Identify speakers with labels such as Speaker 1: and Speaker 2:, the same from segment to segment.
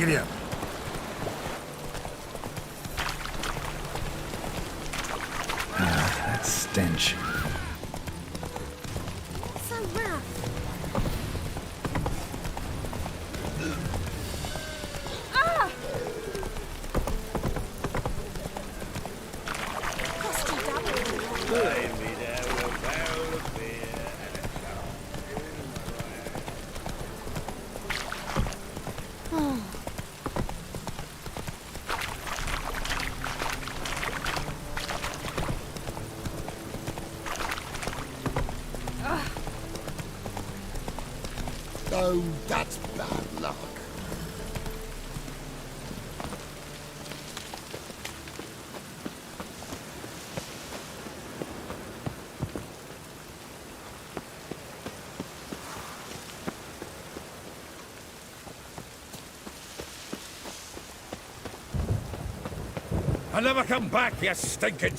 Speaker 1: Giddy up. That stench.
Speaker 2: So rough. Ah! Cost you double.
Speaker 3: Oh, that's bad luck.
Speaker 4: I'll never come back, you stinking...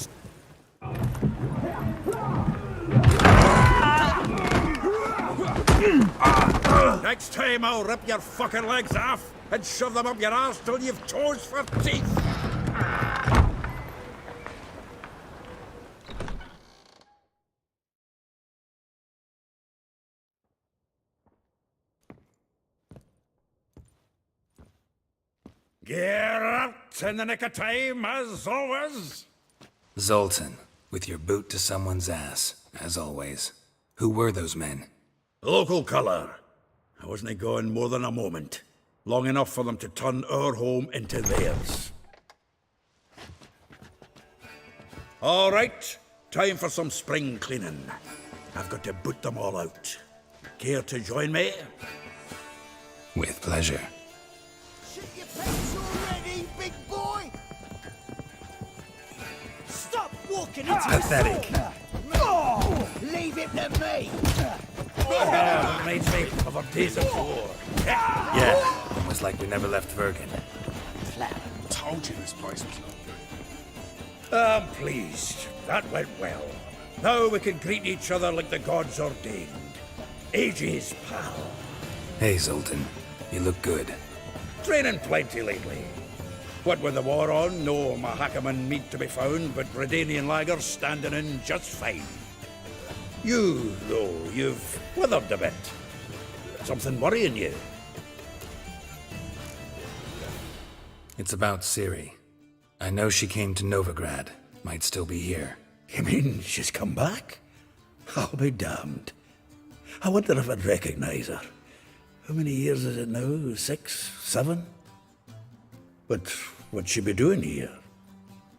Speaker 4: Next time I'll rip your fucking legs off and shove them up your arse till you've toes for teeth. Get out in the nick of time, as always.
Speaker 1: Zoltan, with your boot to someone's ass, as always. Who were those men?
Speaker 4: Local colour. I wasn't gone more than a moment. Long enough for them to turn our home into theirs. All right, time for some spring cleaning. I've got to boot them all out. Care to join me?
Speaker 1: With pleasure.
Speaker 3: Shit your pants already, big boy!
Speaker 5: Stop walking into
Speaker 1: Pathetic.
Speaker 3: Oh, leave it to me!
Speaker 4: Reminds me of our days of war.
Speaker 1: Yeah, almost like we never left Vergen.
Speaker 3: Told you this place was no good.
Speaker 4: I'm pleased. That went well. Now we can greet each other like the gods ordained. Ages, pal.
Speaker 1: Hey, Zoltan. You look good.
Speaker 4: Training plenty lately. What with the war on, no Mahakaman meat to be found, but Redanian lagers standing in just fine. You, though, you've withered a bit. Something worrying you?
Speaker 1: It's about Ciri. I know she came to Novigrad. Might still be here.
Speaker 4: You mean she's come back? I'll be damned. I wonder if I'd recognize her. How many years is it now? 6, 7? But what'd she be doing here?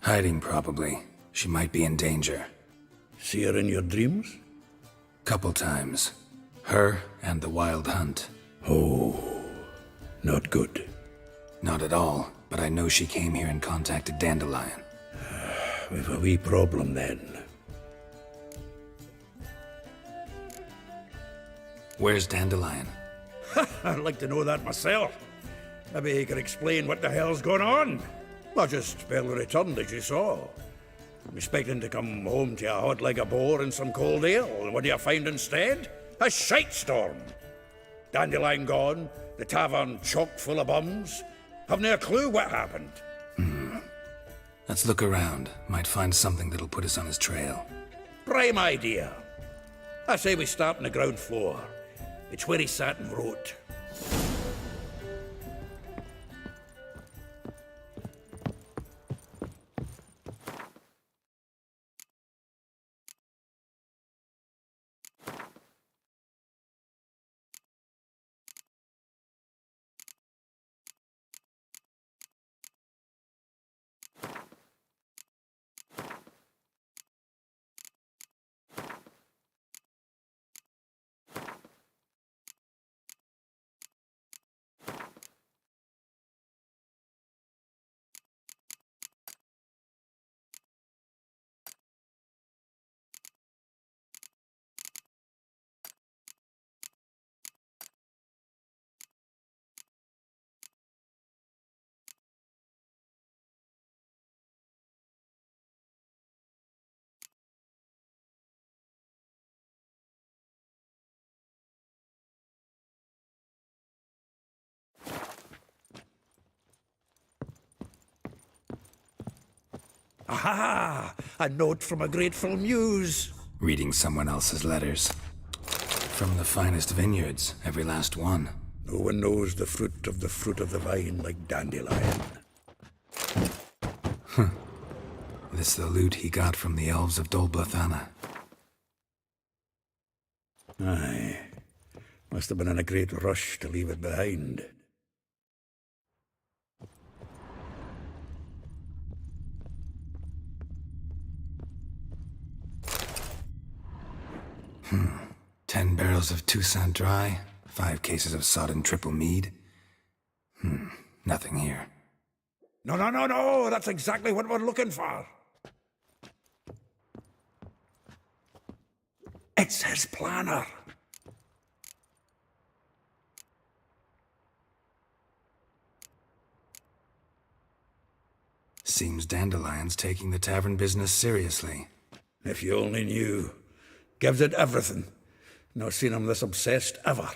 Speaker 1: Hiding, probably. She might be in danger.
Speaker 4: See her in your dreams?
Speaker 1: Couple times. Her and the Wild Hunt.
Speaker 4: Oh, not good.
Speaker 1: Not at all, but I know she came here and contacted Dandelion.
Speaker 4: We've a wee problem then.
Speaker 1: Where's Dandelion?
Speaker 4: I'd like to know that myself. Maybe he could explain what the hell's going on. I just barely returned, as you saw. I'm expecting to come home to a hot like a boar and some cold ale, and what do you find instead? A shite storm. Dandelion gone, the tavern chock full of bums. Have no clue what happened.
Speaker 1: Let's look around. Might find something that'll put us on his trail.
Speaker 4: Prime idea. I say we start on the ground floor. It's where he sat and wrote. Aha! A note from a grateful muse.
Speaker 1: Reading someone else's letters. From the finest vineyards, every last one.
Speaker 4: No one knows the fruit of the vine like Dandelion.
Speaker 1: This the loot he got from the elves of Dolbothana.
Speaker 4: Aye. Must have been in a great rush to leave it behind.
Speaker 1: Hmm. 10 barrels of Toussaint Dry, 5 cases of sodden triple mead. Nothing here.
Speaker 4: No, that's exactly what we're looking for. It's his planner.
Speaker 1: Seems Dandelion's taking the tavern business seriously.
Speaker 4: If you only knew. Gives it everything. Not seen him this obsessed ever.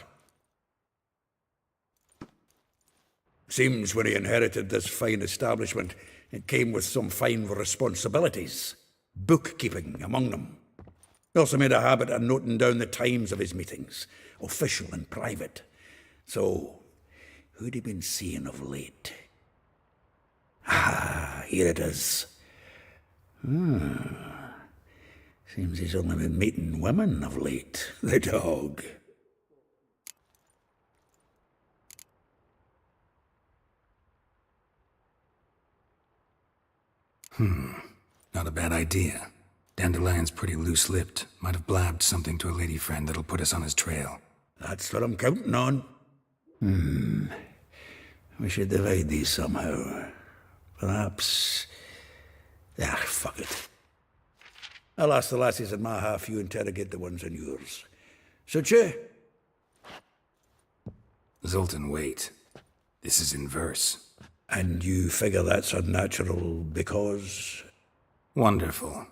Speaker 4: Seems when he inherited this fine establishment, it came with some fine responsibilities. Bookkeeping among them. He also made a habit of noting down the times of his meetings, official and private. So, who'd he been seeing of late? Ah, here it is. Seems he's only been meeting women of late, the dog.
Speaker 1: Not a bad idea. Dandelion's pretty loose-lipped. Might have blabbed something to a lady friend that'll put us on his trail.
Speaker 4: That's what I'm counting on. We should divide these somehow. Perhaps... fuck it. I'll ask the lassies in my half, you interrogate the ones in yours. Suit you?
Speaker 1: Zoltan, wait. This is in verse.
Speaker 4: And you figure that's unnatural because...
Speaker 1: Wonderful.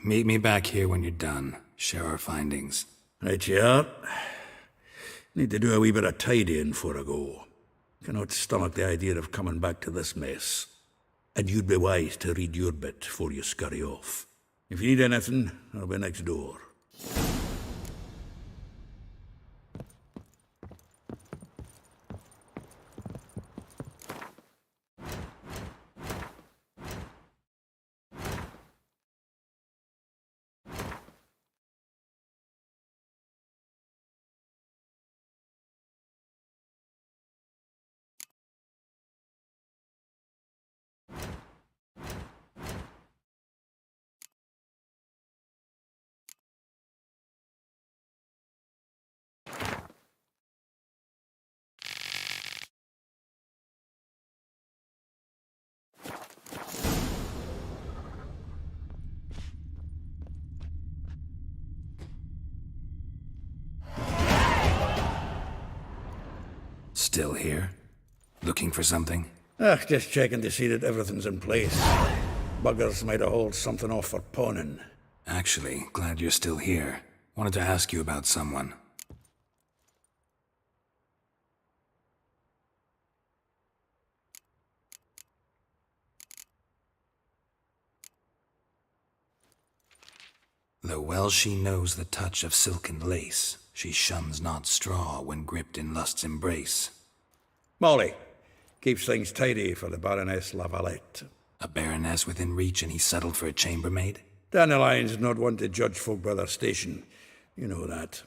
Speaker 1: Meet me back here when you're done. Share our findings.
Speaker 4: Right you are. Need to do a wee bit of tidying before I go. Cannot stomach the idea of coming back to this mess. And you'd be wise to read your bit before you scurry off. If you need anything, I'll be next door.
Speaker 1: Still here? Looking for something?
Speaker 4: Just checking to see that everything's in place. Buggers might have hauled something off for pawning.
Speaker 1: Actually, glad you're still here. Wanted to ask you about someone. Though well she knows the touch of silken lace, she shuns not straw when gripped in lust's embrace.
Speaker 4: Molly keeps things tidy for the Baroness Lavalette.
Speaker 1: A baroness within reach and he settled for a chambermaid?
Speaker 4: Dandelion's not one to judge folk by their station. You know that.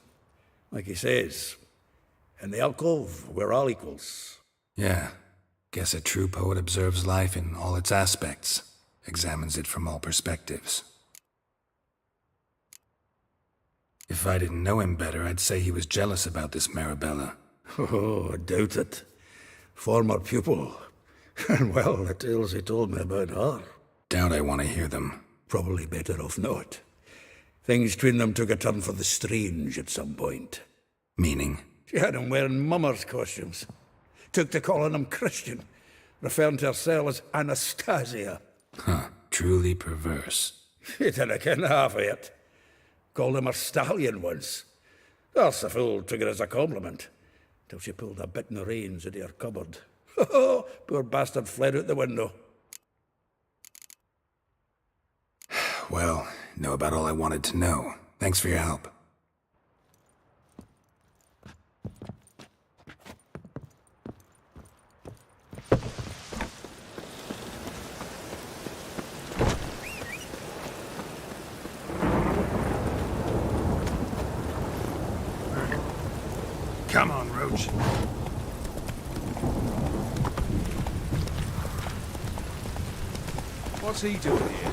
Speaker 4: Like he says, in the alcove, we're all equals.
Speaker 1: Yeah. Guess a true poet observes life in all its aspects, examines it from all perspectives. If I didn't know him better, I'd say he was jealous about this Marabella.
Speaker 4: Oh, I doubt it. Former pupil. And well, the tales he told me about her.
Speaker 1: Doubt I want to hear them.
Speaker 4: Probably better off not. Things between them took a turn for the strange at some point.
Speaker 1: Meaning?
Speaker 4: She had him wearing mummers' costumes. Took to calling him Christian, referring to herself as Anastasia.
Speaker 1: Huh, truly perverse.
Speaker 4: He didn't ken half of it. Called him a stallion once. That's the fool took it as a compliment, till she pulled a bit in the reins into her cupboard. Poor bastard fled out the window.
Speaker 1: Well, know about all I wanted to know. Thanks for your help.
Speaker 3: Come on, Roach. What's he doing here?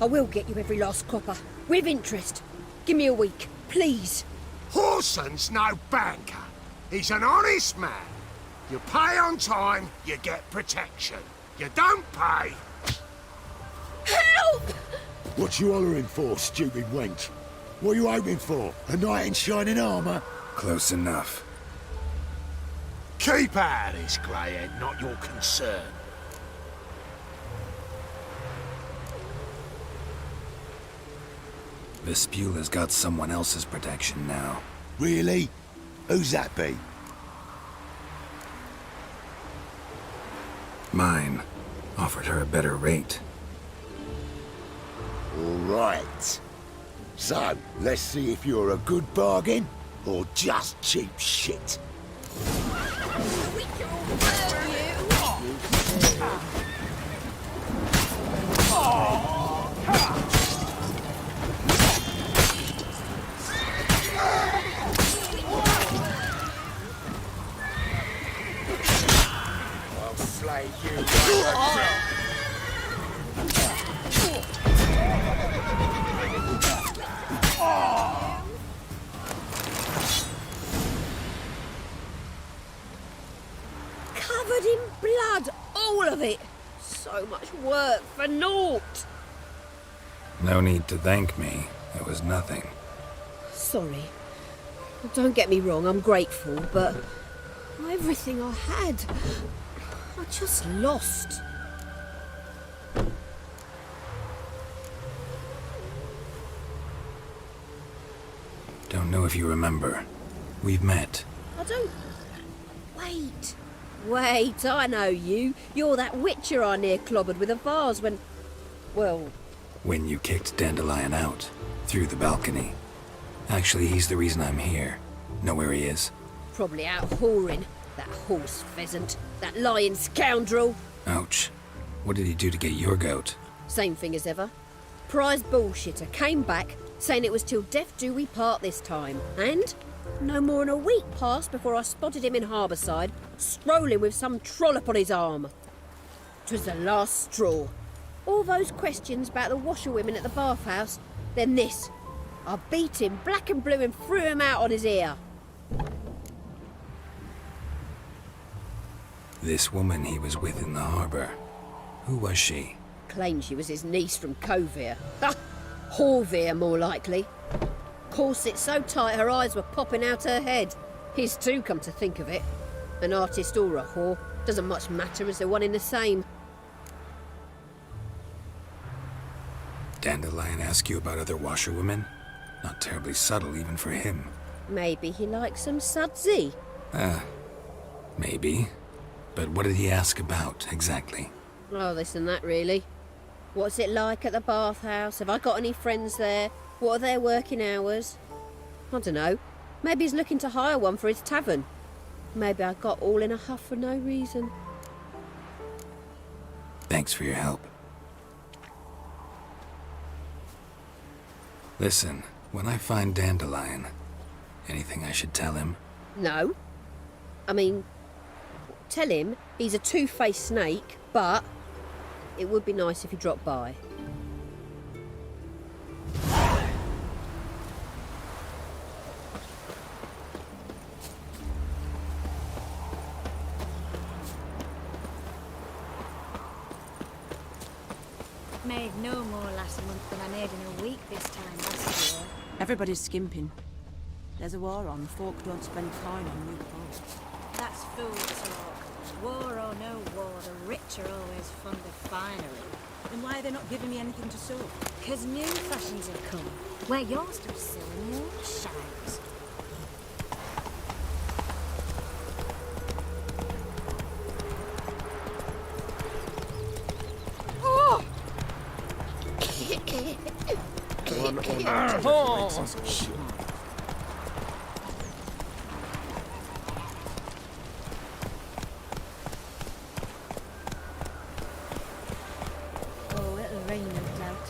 Speaker 6: I will get you every last copper, with interest. Give me a week, please.
Speaker 7: Horson's no banker. He's an honest man. You pay on time, you get protection. You don't pay...
Speaker 6: Help!
Speaker 8: What you hollering for, stupid wench? What are you hoping for? A knight in shining armour?
Speaker 1: Close enough.
Speaker 7: Keep out of this, greyhead, not your concern.
Speaker 1: Vespula's got someone else's protection now.
Speaker 8: Really? Who's that be?
Speaker 1: Mine. Offered her a better rate.
Speaker 8: All right. So, let's see if you're a good bargain or just cheap shit.
Speaker 7: I'll slay you like
Speaker 6: Covered in blood, all of it. So much work for naught.
Speaker 1: No need to thank me. It was nothing.
Speaker 6: Sorry. Don't get me wrong, I'm grateful, but everything I had, I just lost.
Speaker 1: Don't know if you remember. We've met.
Speaker 6: I don't... Wait. Wait, I know you. You're that witcher I near clobbered with a vase when... Well...
Speaker 1: When you kicked Dandelion out. Through the balcony. Actually, he's the reason I'm here. Know where he is?
Speaker 6: Probably out whoring. That horse pheasant. That lying scoundrel.
Speaker 1: Ouch. What did he do to get your goat?
Speaker 6: Same thing as ever. Prize bullshitter came back, saying it was till death do we part this time. And no more than a week passed before I spotted him in Harbourside, strolling with some trollop on his arm. 'Twas the last straw. All those questions about the washerwomen at the bathhouse, then this. I beat him black and blue and threw him out on his ear.
Speaker 1: This woman he was with in the harbour. Who was she?
Speaker 6: Claimed she was his niece from Covere. Ha! Horvere, more likely. Corset so tight her eyes were popping out her head. His too, come to think of it. An artist or a whore. Doesn't much matter as they're one in the same.
Speaker 1: Dandelion ask you about other washerwomen? Not terribly subtle even for him.
Speaker 6: Maybe he likes some sudsy.
Speaker 1: Maybe. But what did he ask about, exactly?
Speaker 6: Oh, this and that, really. What's it like at the bathhouse? Have I got any friends there? What are their working hours? I don't know. Maybe he's looking to hire one for his tavern. Maybe I got all in a huff for no reason.
Speaker 1: Thanks for your help. Listen, when I find Dandelion, anything I should tell him?
Speaker 6: No. I mean, tell him he's a two-faced snake, but it would be nice if he dropped by.
Speaker 2: Made no more last month than I made in a week this time last year.
Speaker 9: Everybody's skimping. There's a war on. Folk don't spend coin on new clothes.
Speaker 2: That's fool talk. War or no war, the rich are always fond of finery.
Speaker 5: Then why are they not giving me anything to sew?
Speaker 2: 'Cause new fashions have come, where you're still sewing your shines. Oh, it'll rain, no doubt.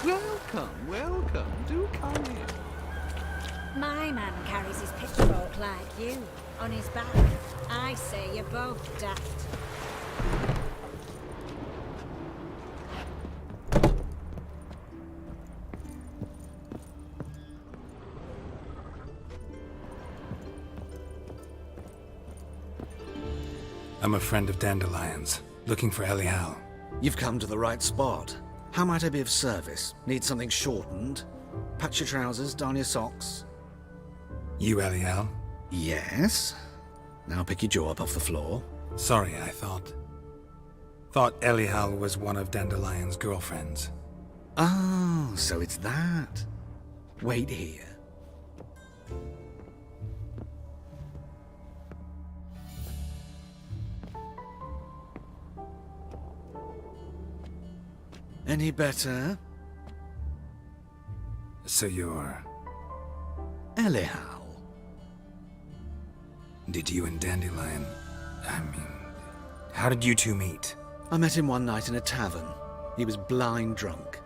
Speaker 9: Welcome, welcome. Do come in.
Speaker 2: My man carries his pitchfork like you, on his back. I say you're both daft.
Speaker 1: I'm a friend of Dandelion's, looking for Ellie Hal.
Speaker 9: You've come to the right spot. How might I be of service? Need something shortened? Patch your trousers, darn your socks?
Speaker 1: You Ellie Hal?
Speaker 9: Yes. Now pick your jaw up off the floor.
Speaker 1: Sorry, I thought Ellie Hal was one of Dandelion's girlfriends.
Speaker 9: Oh, so it's that. Wait here. Any better?
Speaker 1: So you're...
Speaker 9: Ellie Hal.
Speaker 1: Did you and Dandelion... how did you two meet?
Speaker 9: I met him one night in a tavern. He was blind drunk.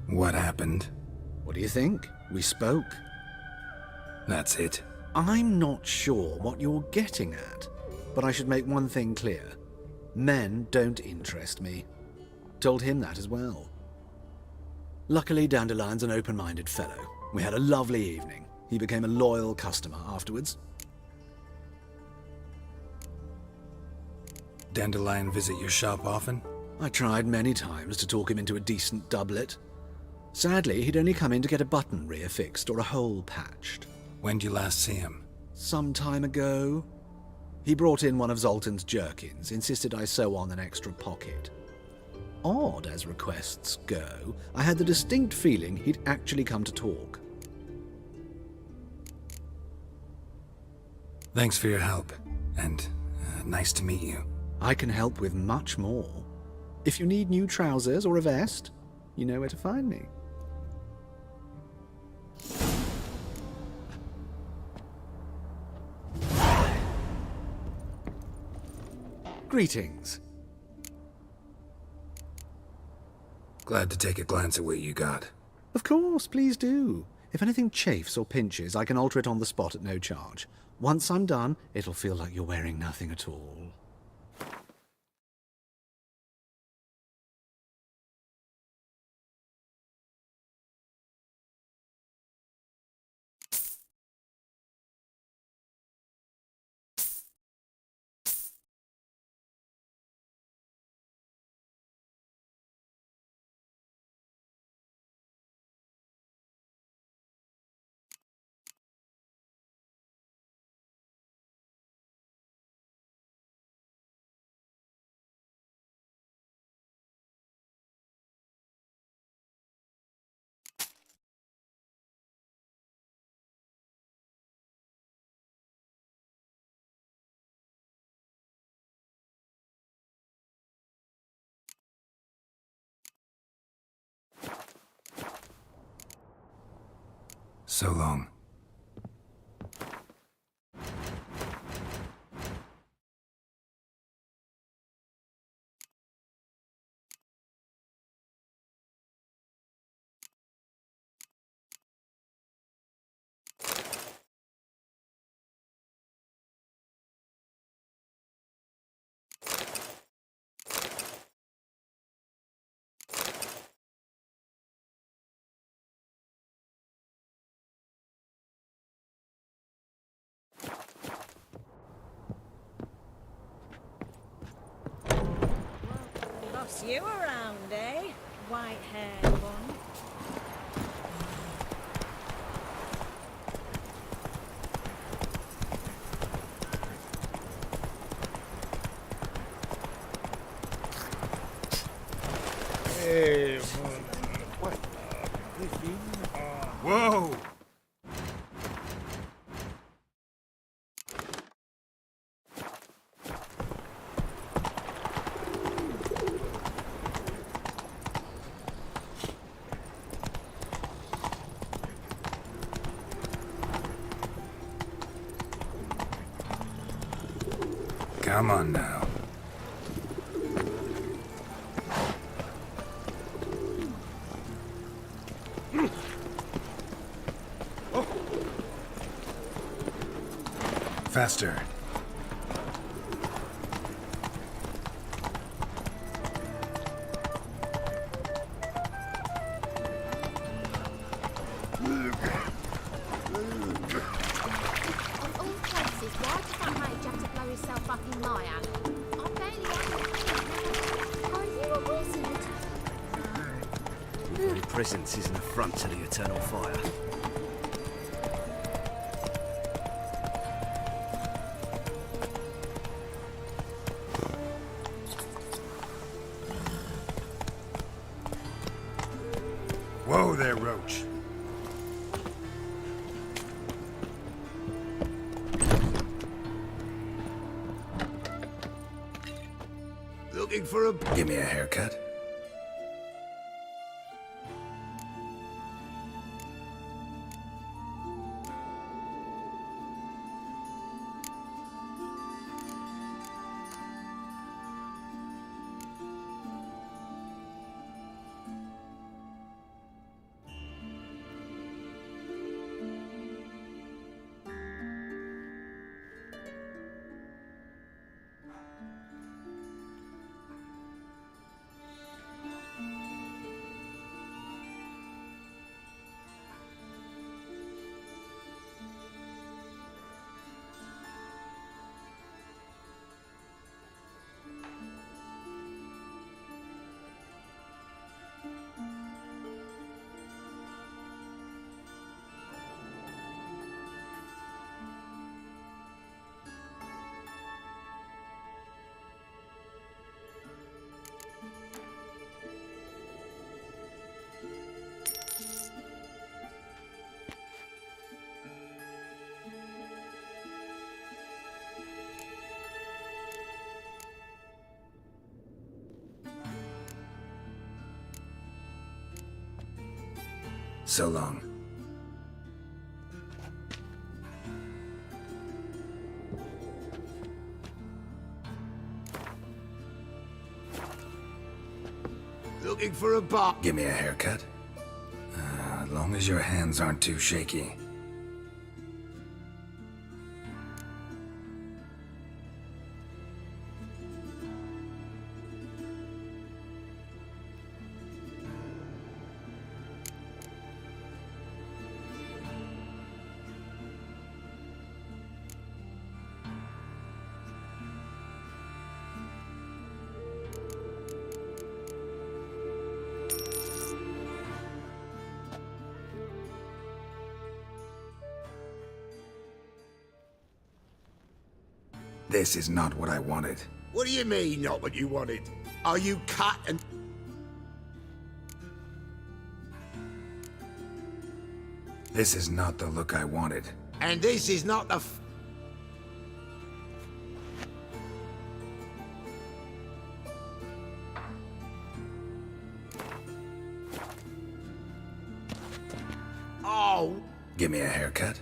Speaker 1: What happened?
Speaker 9: What do you think? We spoke.
Speaker 1: That's it.
Speaker 9: I'm not sure what you're getting at, but I should make one thing clear. Men don't interest me. Told him that as well. Luckily, Dandelion's an open-minded fellow. We had a lovely evening. He became a loyal customer afterwards.
Speaker 1: Dandelion visit your shop often?
Speaker 9: I tried many times to talk him into a decent doublet. Sadly, he'd only come in to get a button rear fixed or a hole patched.
Speaker 1: When'd you last see him?
Speaker 9: Some time ago. He brought in one of Zoltan's jerkins, insisted I sew on an extra pocket. Odd as requests go, I had the distinct feeling he'd actually come to talk.
Speaker 1: Thanks for your help, and nice to meet you.
Speaker 9: I can help with much more. If you need new trousers or a vest, you know where to find me. Greetings.
Speaker 1: Glad to take a glance at what you got.
Speaker 9: Of course, please do. If anything chafes or pinches, I can alter it on the spot at no charge. Once I'm done, it'll feel like you're wearing nothing at all.
Speaker 1: So long.
Speaker 2: boss you around, eh? White-haired one.
Speaker 3: Whoa!
Speaker 1: Come on now. Faster.
Speaker 10: Of all places, why did that mage have to blow himself up in my hand? I barely understand. Are you a wizard?
Speaker 11: Your very presence is an affront to the eternal fire.
Speaker 3: Whoa there, Roach.
Speaker 8: Looking for a...
Speaker 1: Give me a haircut. So long.
Speaker 8: Looking for a bar.
Speaker 1: Give me a haircut. As long as your hands aren't too shaky. This is not what I wanted.
Speaker 8: What do you mean, not what you wanted? Are you cut and...
Speaker 1: This is not the look I wanted.
Speaker 8: And this is not the... Oh!
Speaker 1: Give me a haircut.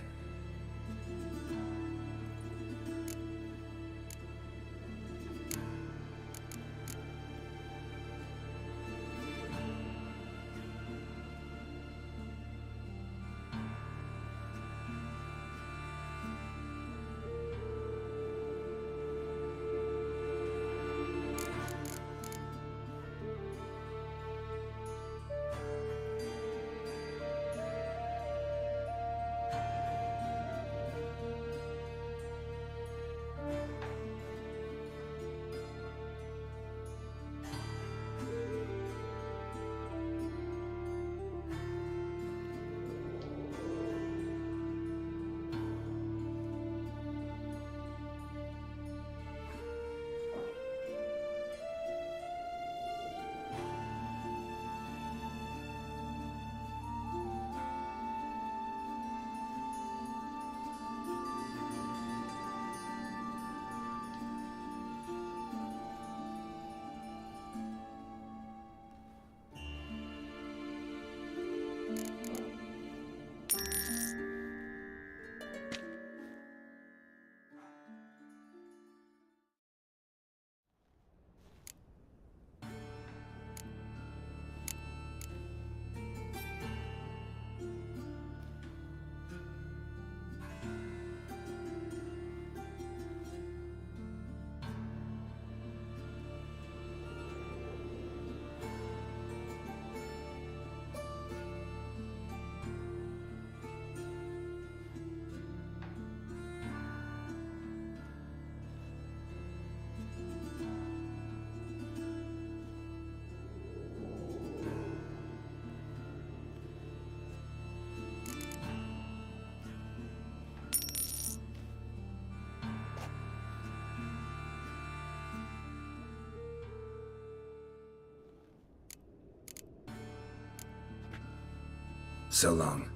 Speaker 1: So long.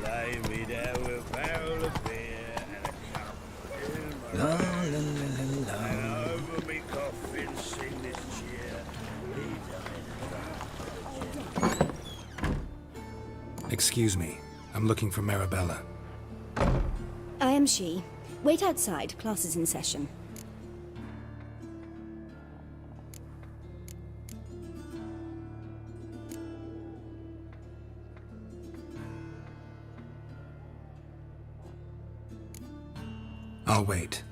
Speaker 3: Lay me down with a barrel of beer and a cup in my hand. And over me coffin sing this cheer.
Speaker 1: Excuse me. I'm looking for Marabella.
Speaker 12: I am she. Wait outside. Class is in session.
Speaker 1: I'll wait.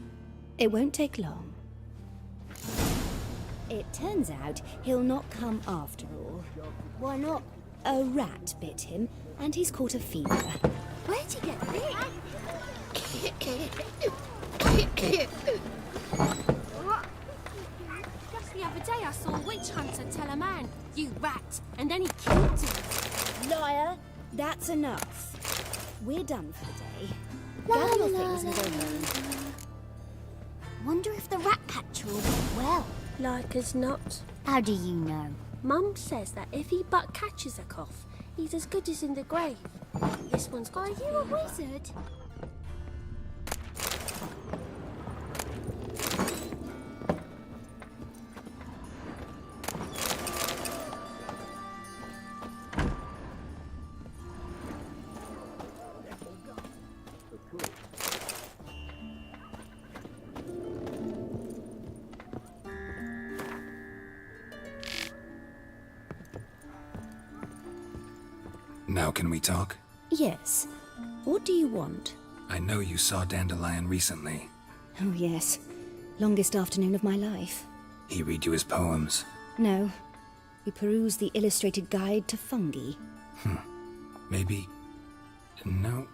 Speaker 12: It won't take long. It turns out he'll not come after all. Why not? A rat bit him, and he's caught a fever.
Speaker 10: Where'd you get bit? Just the other day I saw a witch hunter tell a man, "You rat," and then he killed him.
Speaker 12: Liar! That's enough. We're done for the day. Gather your things and go home.
Speaker 10: Wonder if the rat catcher will get well.
Speaker 13: Like as not.
Speaker 10: How do you know?
Speaker 13: Mum says that if he but catches a cough, he's as good as in the grave. This one's got.
Speaker 10: Are you a wizard?
Speaker 1: Now can we talk?
Speaker 12: Yes. What do you want?
Speaker 1: I know you saw Dandelion recently.
Speaker 12: Oh, yes. Longest afternoon of my life.
Speaker 1: He read you his poems.
Speaker 12: No. We perused the illustrated guide to fungi.
Speaker 1: Maybe... No.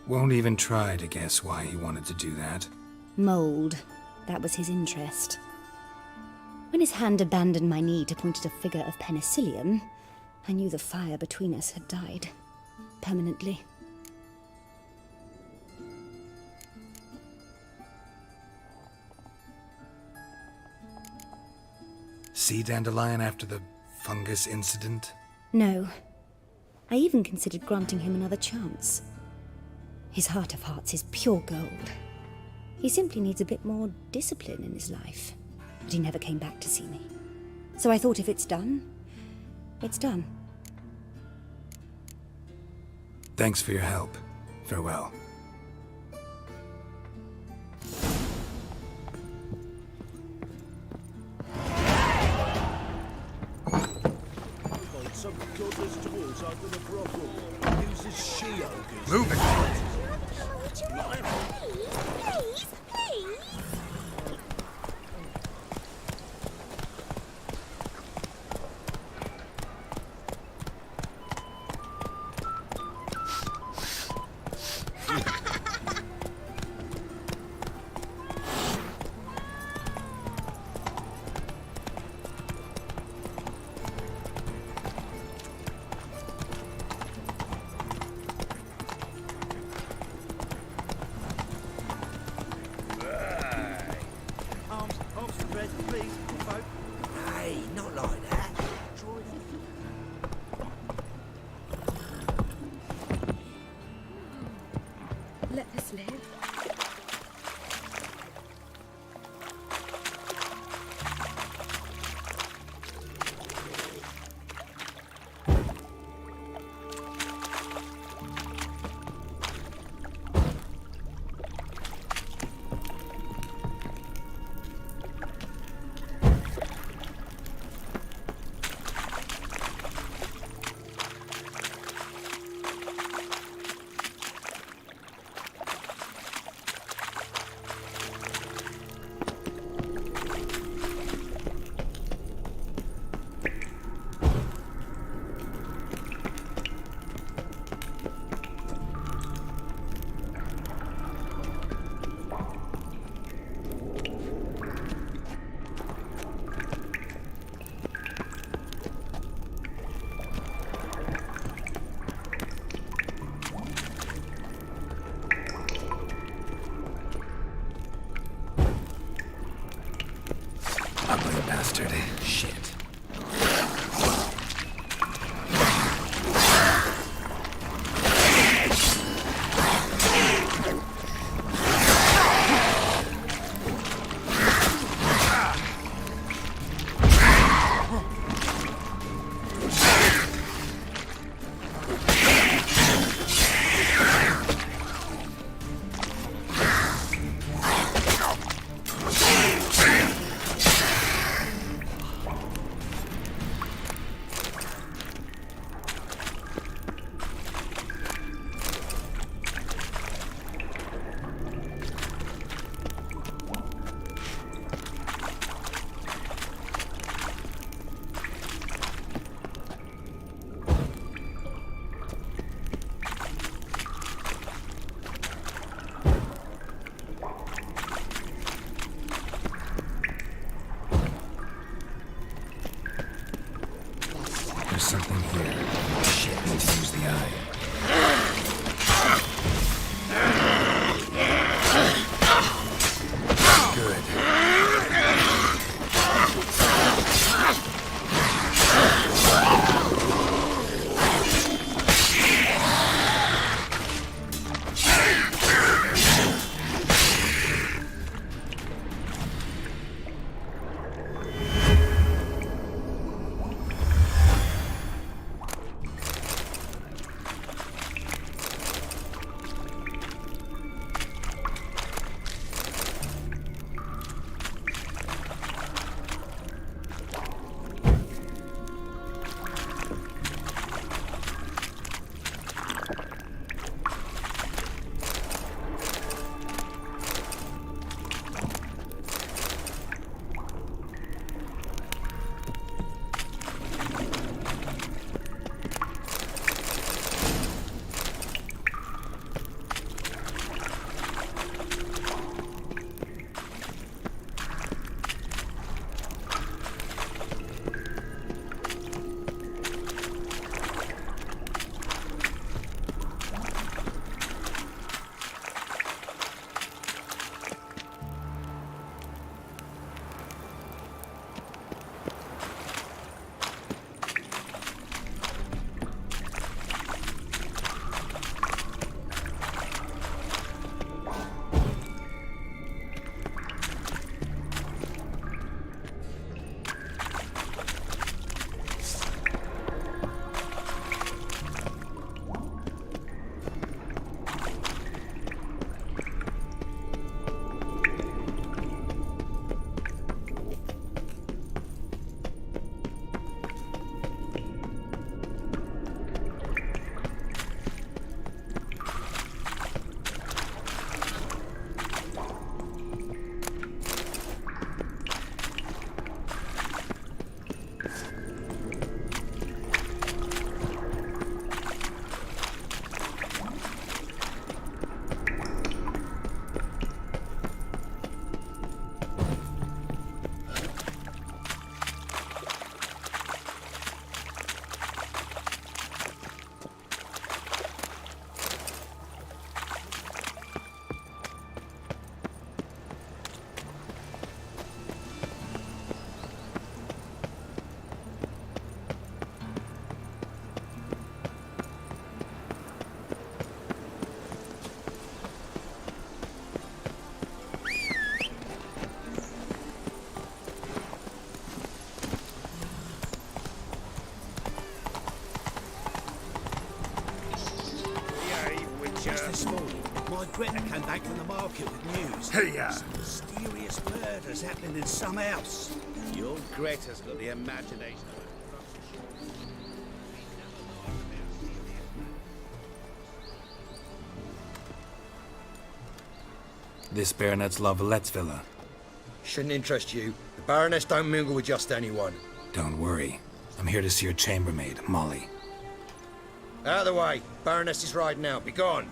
Speaker 1: Won't even try to guess why he wanted to do that.
Speaker 12: Mold. That was his interest. When his hand abandoned my knee to point at a figure of penicillium, I knew the fire between us had died. Permanently.
Speaker 1: See Dandelion after the fungus incident?
Speaker 12: No. I even considered granting him another chance. His heart of hearts is pure gold. He simply needs a bit more discipline in his life. But he never came back to see me. So I thought if it's done, it's done.
Speaker 1: Thanks for your help. Farewell.
Speaker 3: Some godless dwarves under the brothel. Uses she-ogres.
Speaker 1: Move it!
Speaker 10: Please, please.
Speaker 1: bastard.
Speaker 11: Shit.
Speaker 1: There's something here. Shit, need to use the eye.
Speaker 11: Just this morning, my Greta came back from the market with news.
Speaker 3: Hey-ya.
Speaker 11: Some mysterious murders happening in some house.
Speaker 3: Your Greta's got the imagination.
Speaker 1: This Baronet's La Vallette's villa.
Speaker 14: Shouldn't interest you. The Baroness don't mingle with just anyone.
Speaker 1: Don't worry. I'm here to see your chambermaid, Molly.
Speaker 14: Out of the way. Baroness is riding out. Be gone.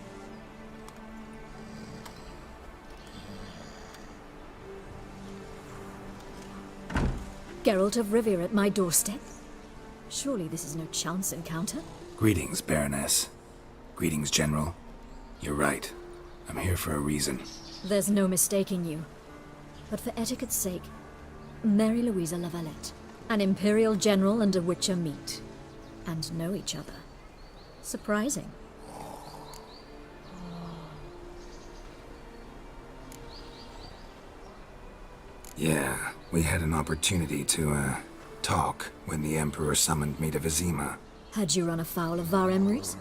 Speaker 15: Geralt of Rivia at my doorstep? Surely this is no chance encounter?
Speaker 1: Greetings, Baroness. Greetings, General. You're right. I'm here for a reason.
Speaker 15: There's no mistaking you. But for etiquette's sake, Mary Louisa Lavalette. An Imperial General and a Witcher meet. And know each other. Surprising.
Speaker 1: Yeah, we had an opportunity to, talk when the Emperor summoned me to Vizima.
Speaker 15: Had you run afoul of Var Emrys?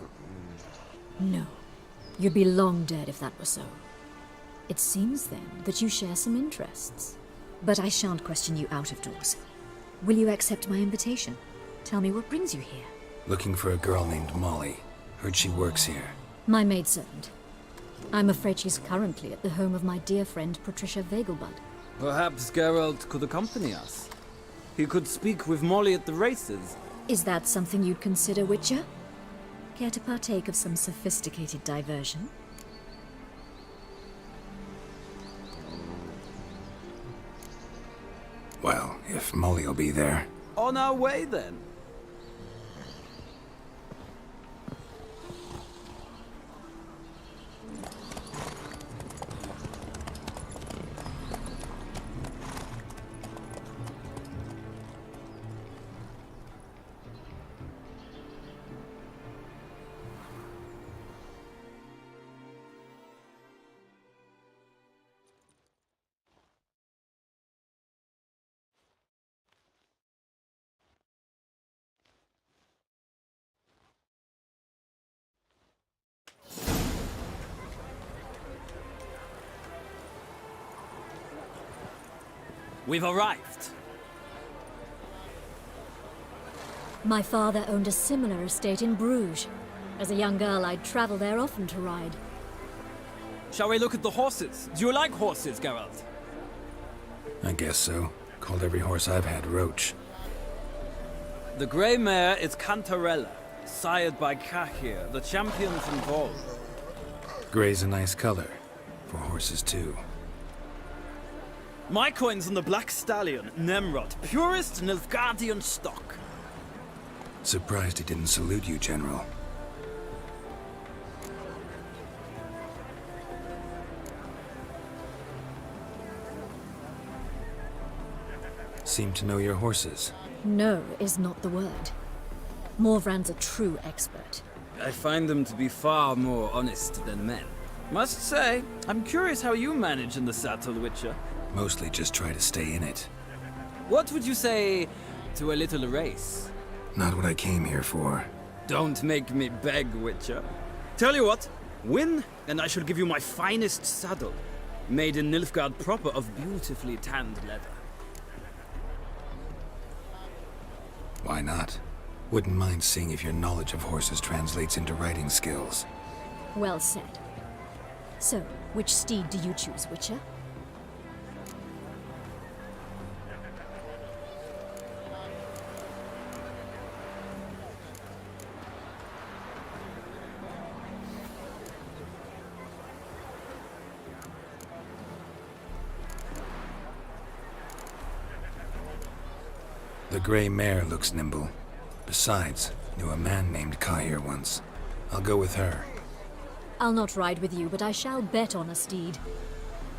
Speaker 15: No. You'd be long dead if that were so. It seems, then, that you share some interests. But I shan't question you out of doors. Will you accept my invitation? Tell me what brings you here.
Speaker 1: Looking for a girl named Molly. Heard she works here.
Speaker 15: My maidservant. I'm afraid she's currently at the home of my dear friend Patricia Vegelbud.
Speaker 16: Perhaps Geralt could accompany us. He could speak with Molly at the races.
Speaker 15: Is that something you'd consider, Witcher? Care to partake of some sophisticated diversion?
Speaker 1: Well, if Molly'll be there.
Speaker 16: On our way, then. We've arrived.
Speaker 15: My father owned a similar estate in Bruges. As a young girl, I'd travel there often to ride.
Speaker 16: Shall we look at the horses? Do you like horses, Geralt?
Speaker 1: I guess so. Called every horse I've had Roach.
Speaker 16: The grey mare is Cantarella, sired by Cahir, the champion from Gaul.
Speaker 1: Grey's a nice color. For horses, too.
Speaker 16: My coin's on the Black Stallion, Nemrod, purest Nilfgaardian stock.
Speaker 1: Surprised he didn't salute you, General. Seem to know your horses.
Speaker 15: No is not the word. Morvran's a true expert.
Speaker 16: I find them to be far more honest than men. Must say, I'm curious how you manage in the saddle, Witcher.
Speaker 1: Mostly just try to stay in it.
Speaker 16: What would you say to a little race?
Speaker 1: Not what I came here for.
Speaker 16: Don't make me beg, Witcher. Tell you what, win, and I shall give you my finest saddle. Made in Nilfgaard proper of beautifully tanned leather.
Speaker 1: Why not? Wouldn't mind seeing if your knowledge of horses translates into riding skills.
Speaker 15: Well said. So, which steed do you choose, Witcher?
Speaker 1: The gray mare looks nimble. Besides, knew a man named Cahir once. I'll go with her.
Speaker 15: I'll not ride with you, but I shall bet on a steed.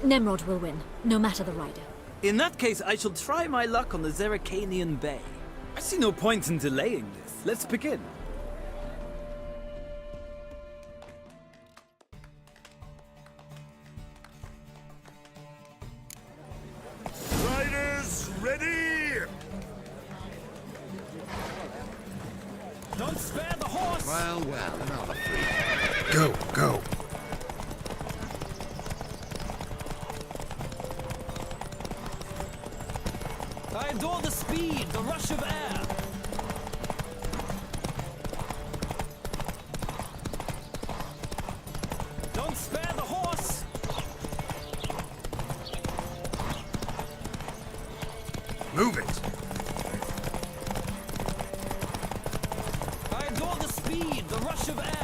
Speaker 15: Nemrod will win, no matter the rider.
Speaker 16: In that case, I shall try my luck on the Zeracanian Bay. I see no point in delaying this. Let's begin.
Speaker 7: Riders, ready!
Speaker 16: Don't spare the horse!
Speaker 8: Well, another free.
Speaker 1: Go, go.
Speaker 16: I adore the speed, the rush of air. Don't spare the horse!
Speaker 1: Move it.
Speaker 16: I adore the speed, the rush of air.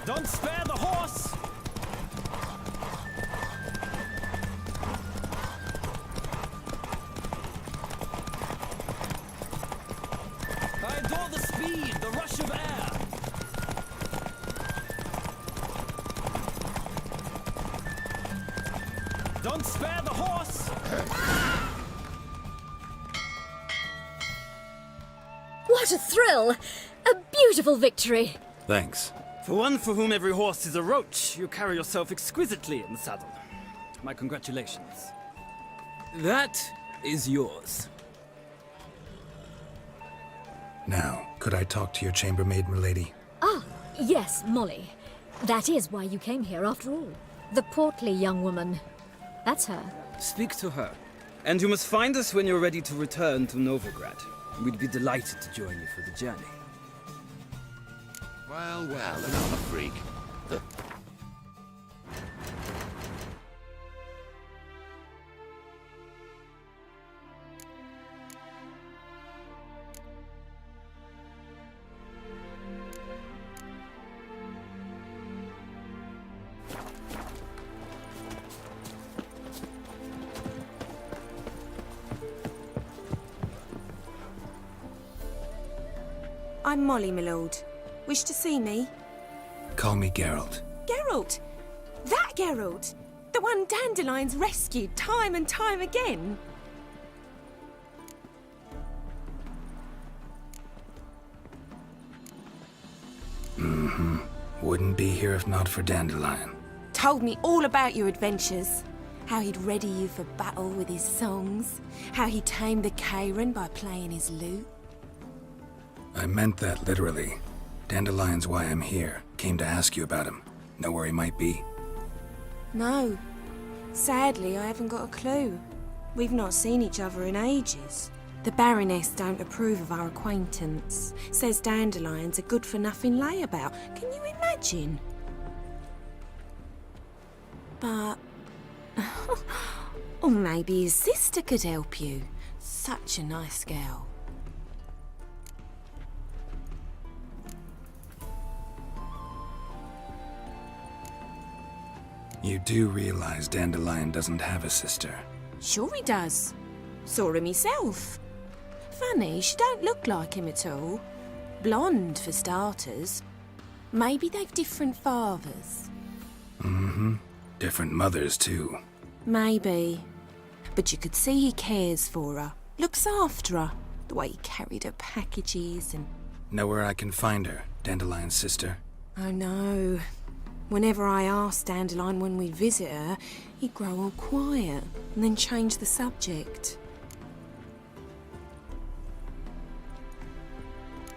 Speaker 16: Don't spare the horse! I adore the speed, the rush of air. Don't spare the horse!
Speaker 15: What a thrill! A beautiful victory!
Speaker 1: Thanks.
Speaker 16: For one for whom every horse is a roach, you carry yourself exquisitely in the saddle. My congratulations. That is yours.
Speaker 1: Now, could I talk to your chambermaid, milady?
Speaker 15: Ah, yes, Molly. That is why you came here after all. The portly young woman. That's her.
Speaker 16: Speak to her. And you must find us when you're ready to return to Novigrad. We'd be delighted to join you for the journey.
Speaker 8: Well, another freak.
Speaker 5: I'm Molly, my lord. Wish to see me?
Speaker 1: Call me Geralt.
Speaker 5: Geralt! That Geralt! The one Dandelion's rescued time and time again!
Speaker 1: Mm-hmm. Wouldn't be here if not for Dandelion.
Speaker 5: Told me all about your adventures. How he'd ready you for battle with his songs. How he tamed the Karen by playing his lute.
Speaker 1: I meant that literally. Dandelion's why I'm here. Came to ask you about him. Know where he might be?
Speaker 5: No. Sadly, I haven't got a clue. We've not seen each other in ages. The Baroness don't approve of our acquaintance. Says Dandelion's a good-for-nothing layabout. Can you imagine? But... or maybe his sister could help you. Such a nice girl.
Speaker 1: You do realize Dandelion doesn't have a sister.
Speaker 5: Sure he does. Saw him himself. Funny, she don't look like him at all. Blonde, for starters. Maybe they've different fathers.
Speaker 1: Mm-hmm. Different mothers, too.
Speaker 5: Maybe. But you could see he cares for her. Looks after her. The way he carried her packages and...
Speaker 1: Know where I can find her, Dandelion's sister?
Speaker 5: I know. Whenever I asked Dandelion when we'd visit her, he'd grow all quiet and then change the subject.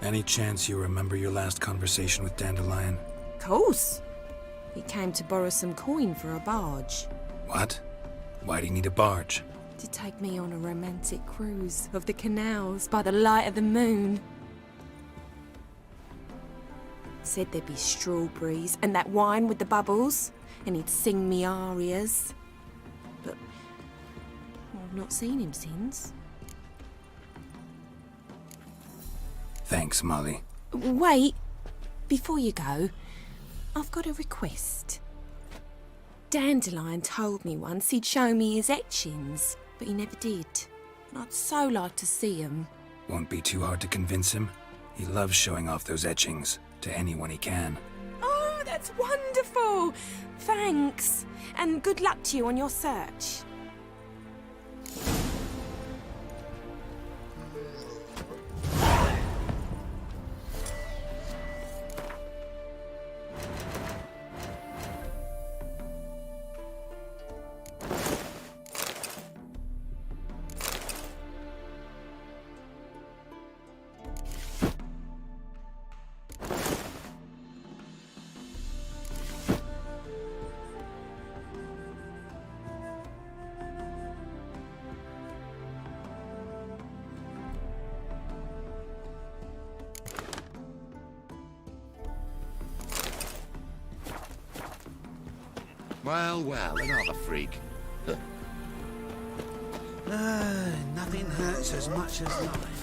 Speaker 1: Any chance you remember your last conversation with Dandelion?
Speaker 5: Course. He came to borrow some coin for a barge.
Speaker 1: What? Why do you need a barge?
Speaker 5: To take me on a romantic cruise of the canals by the light of the moon. Said there'd be strawberries and that wine with the bubbles, and he'd sing me arias. But I've not seen him since.
Speaker 1: Thanks, Molly.
Speaker 5: Wait, before you go, I've got a request. Dandelion told me once he'd show me his etchings, but he never did. And I'd so like to see them.
Speaker 1: Won't be too hard to convince him. He loves showing off those etchings to anyone he can.
Speaker 5: Oh, that's wonderful! Thanks, and good luck to you on your search.
Speaker 8: Well, another freak.
Speaker 11: Nothing hurts as much as life.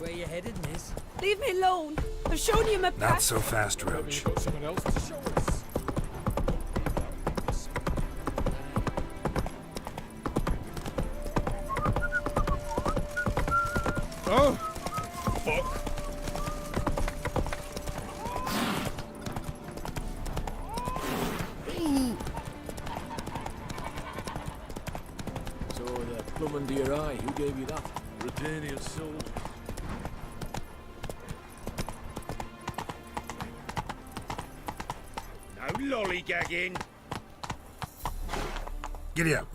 Speaker 16: Where you headed, miss?
Speaker 5: Leave me alone. I've shown you my
Speaker 1: Not
Speaker 5: path.
Speaker 1: so fast, Roach.
Speaker 17: Someone else to show us.
Speaker 3: Oh, fuck.
Speaker 17: So the plum under your eye, who gave you that? Britannia's soldier.
Speaker 3: No lollygagging.
Speaker 1: Giddy up.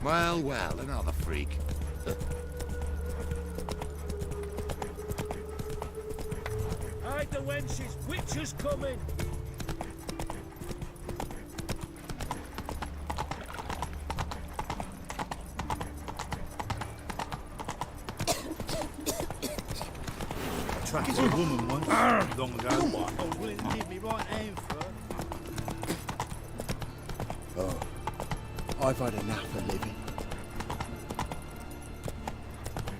Speaker 8: Well, well, another freak.
Speaker 3: Hide the wenches, witches coming.
Speaker 18: Tracked a woman once, long ago. Come on. I was willing to give me right hand for her.
Speaker 8: Oh, I've had enough of living.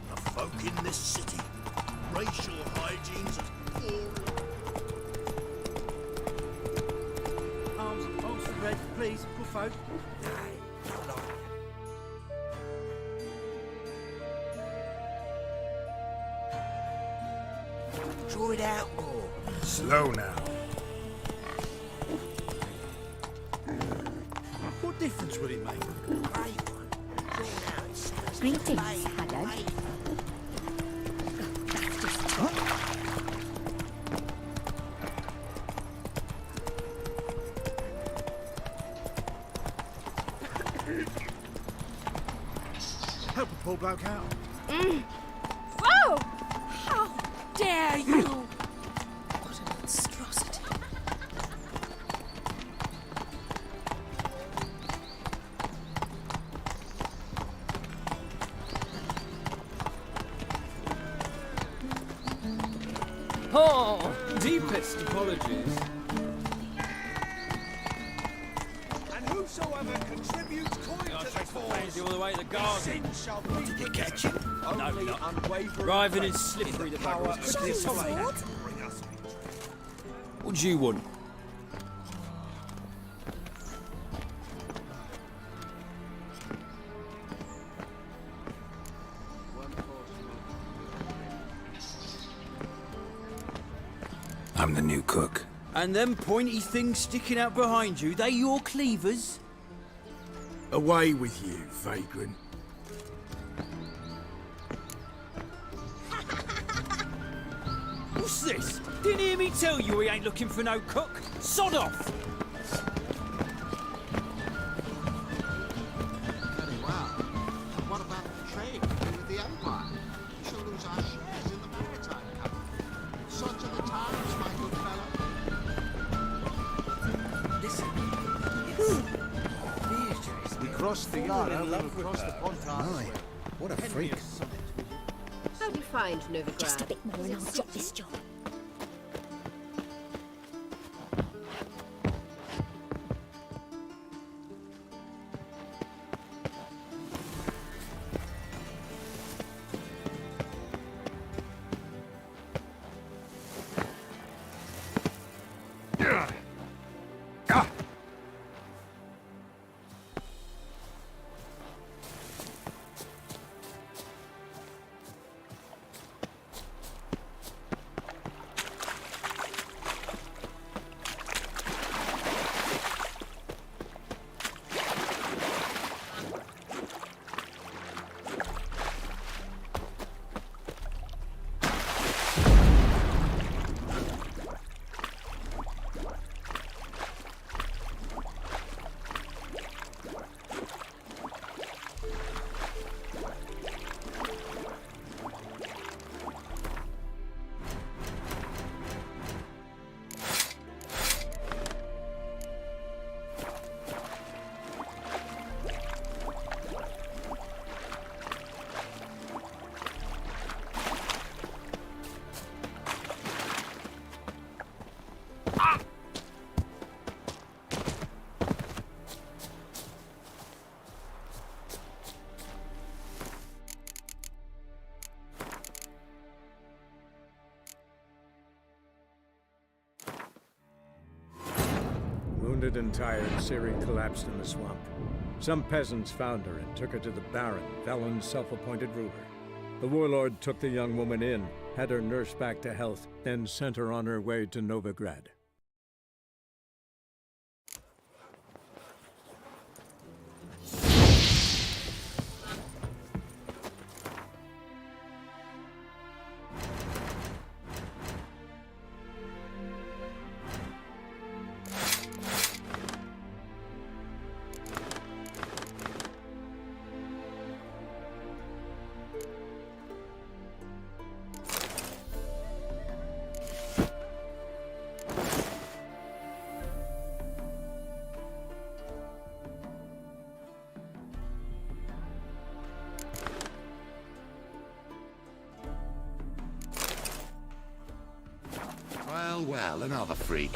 Speaker 18: The folk in this city, racial hygiene's as poor. Arms and poles for bread, please, good folk.
Speaker 8: Draw it out more.
Speaker 1: Slow now.
Speaker 18: What difference will it make?
Speaker 12: Greetings, Haddad.
Speaker 18: Help a poor bloke out.
Speaker 5: Oh! How dare you! What a monstrosity.
Speaker 16: Oh, deepest apologies.
Speaker 7: And whosoever contributes coin to the cause,
Speaker 16: All the way to the garden.
Speaker 7: sin shall be
Speaker 8: Did you catch him?
Speaker 7: only unwavering
Speaker 16: Driving in
Speaker 7: faith
Speaker 16: slippery
Speaker 7: in
Speaker 16: the
Speaker 7: the power
Speaker 16: power
Speaker 7: of
Speaker 16: of
Speaker 7: this
Speaker 16: this
Speaker 7: land.
Speaker 16: land.
Speaker 7: Bring us victory.
Speaker 16: What do you want?
Speaker 1: I'm the new cook.
Speaker 16: And them pointy things sticking out behind you, they your cleavers?
Speaker 18: Away with you, vagrant.
Speaker 16: What's this? Didn't hear me tell you we ain't looking for no cook? Sod off!
Speaker 7: Very well. And what about the trade with the Empire? We shall lose our shares in the maritime company. Such are the times, my good fellow.
Speaker 18: We crossed the Yarra, we crossed the Pontar.
Speaker 9: My, what a freak.
Speaker 6: How do you find Novigrad?
Speaker 12: Just a bit more and I'll drop this job.
Speaker 19: Exhausted and tired, Ciri collapsed in the swamp. Some peasants found her and took her to the Baron, Valen's self-appointed ruler. The warlord took the young woman in, had her nursed back to health, then sent her on her way to Novigrad.
Speaker 8: Well, another freak.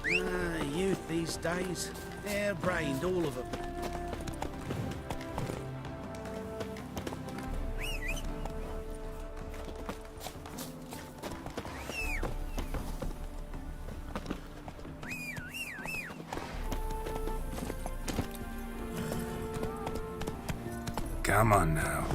Speaker 11: Youth these days. Hair-brained, all of them.
Speaker 1: Come on now.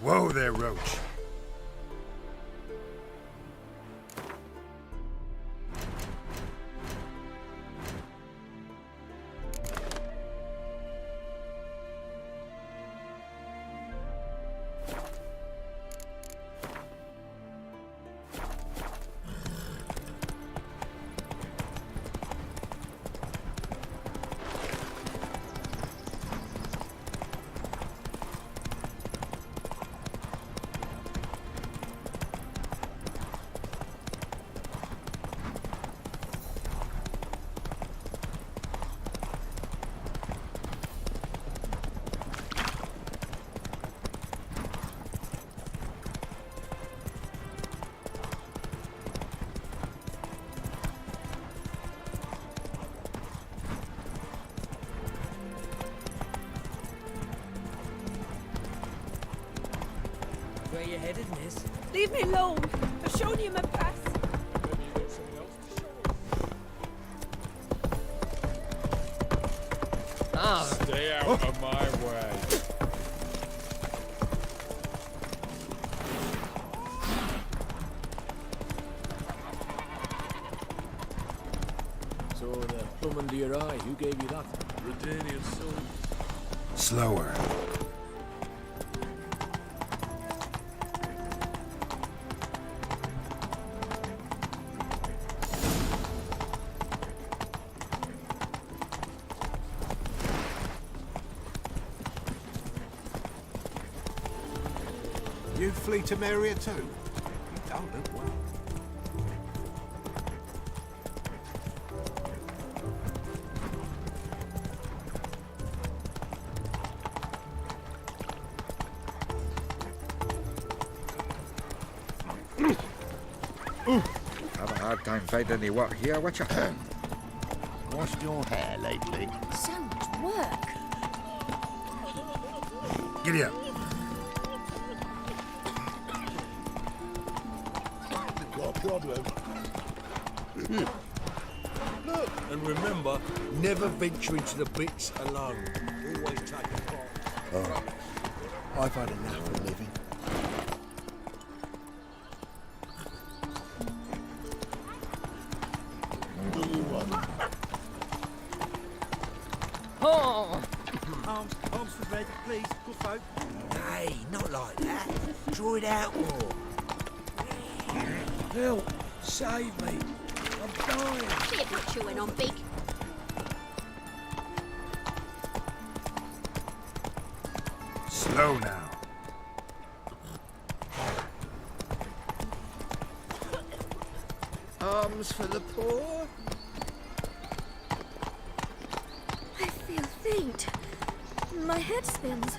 Speaker 1: Whoa there, Roach.
Speaker 20: Where you headed, miss?
Speaker 5: Leave me alone. I've shown you my pass.
Speaker 17: Maybe you got something else to show us.
Speaker 20: Ah,
Speaker 17: Stay out of my way. So the plum under your eye, who gave you that? Redania's son.
Speaker 1: Slower.
Speaker 8: You flee to Maria too? You don't look well.
Speaker 21: Have a hard time finding any work here, what's your
Speaker 8: Washed your hair lately?
Speaker 13: So much work.
Speaker 1: Giddy up.
Speaker 18: Got a problem. Look, and remember, never venture into the bricks alone. Always take a part.
Speaker 8: Oh, I've had enough of living.
Speaker 20: Oh!
Speaker 18: Arms bed, please, good folk?
Speaker 7: Hey, not like that. Draw it out more.
Speaker 18: Help! Save me! I'm dying!
Speaker 6: See if you're chewing on big.
Speaker 1: Slow now.
Speaker 8: Arms for the poor?
Speaker 13: I feel faint. My head spins.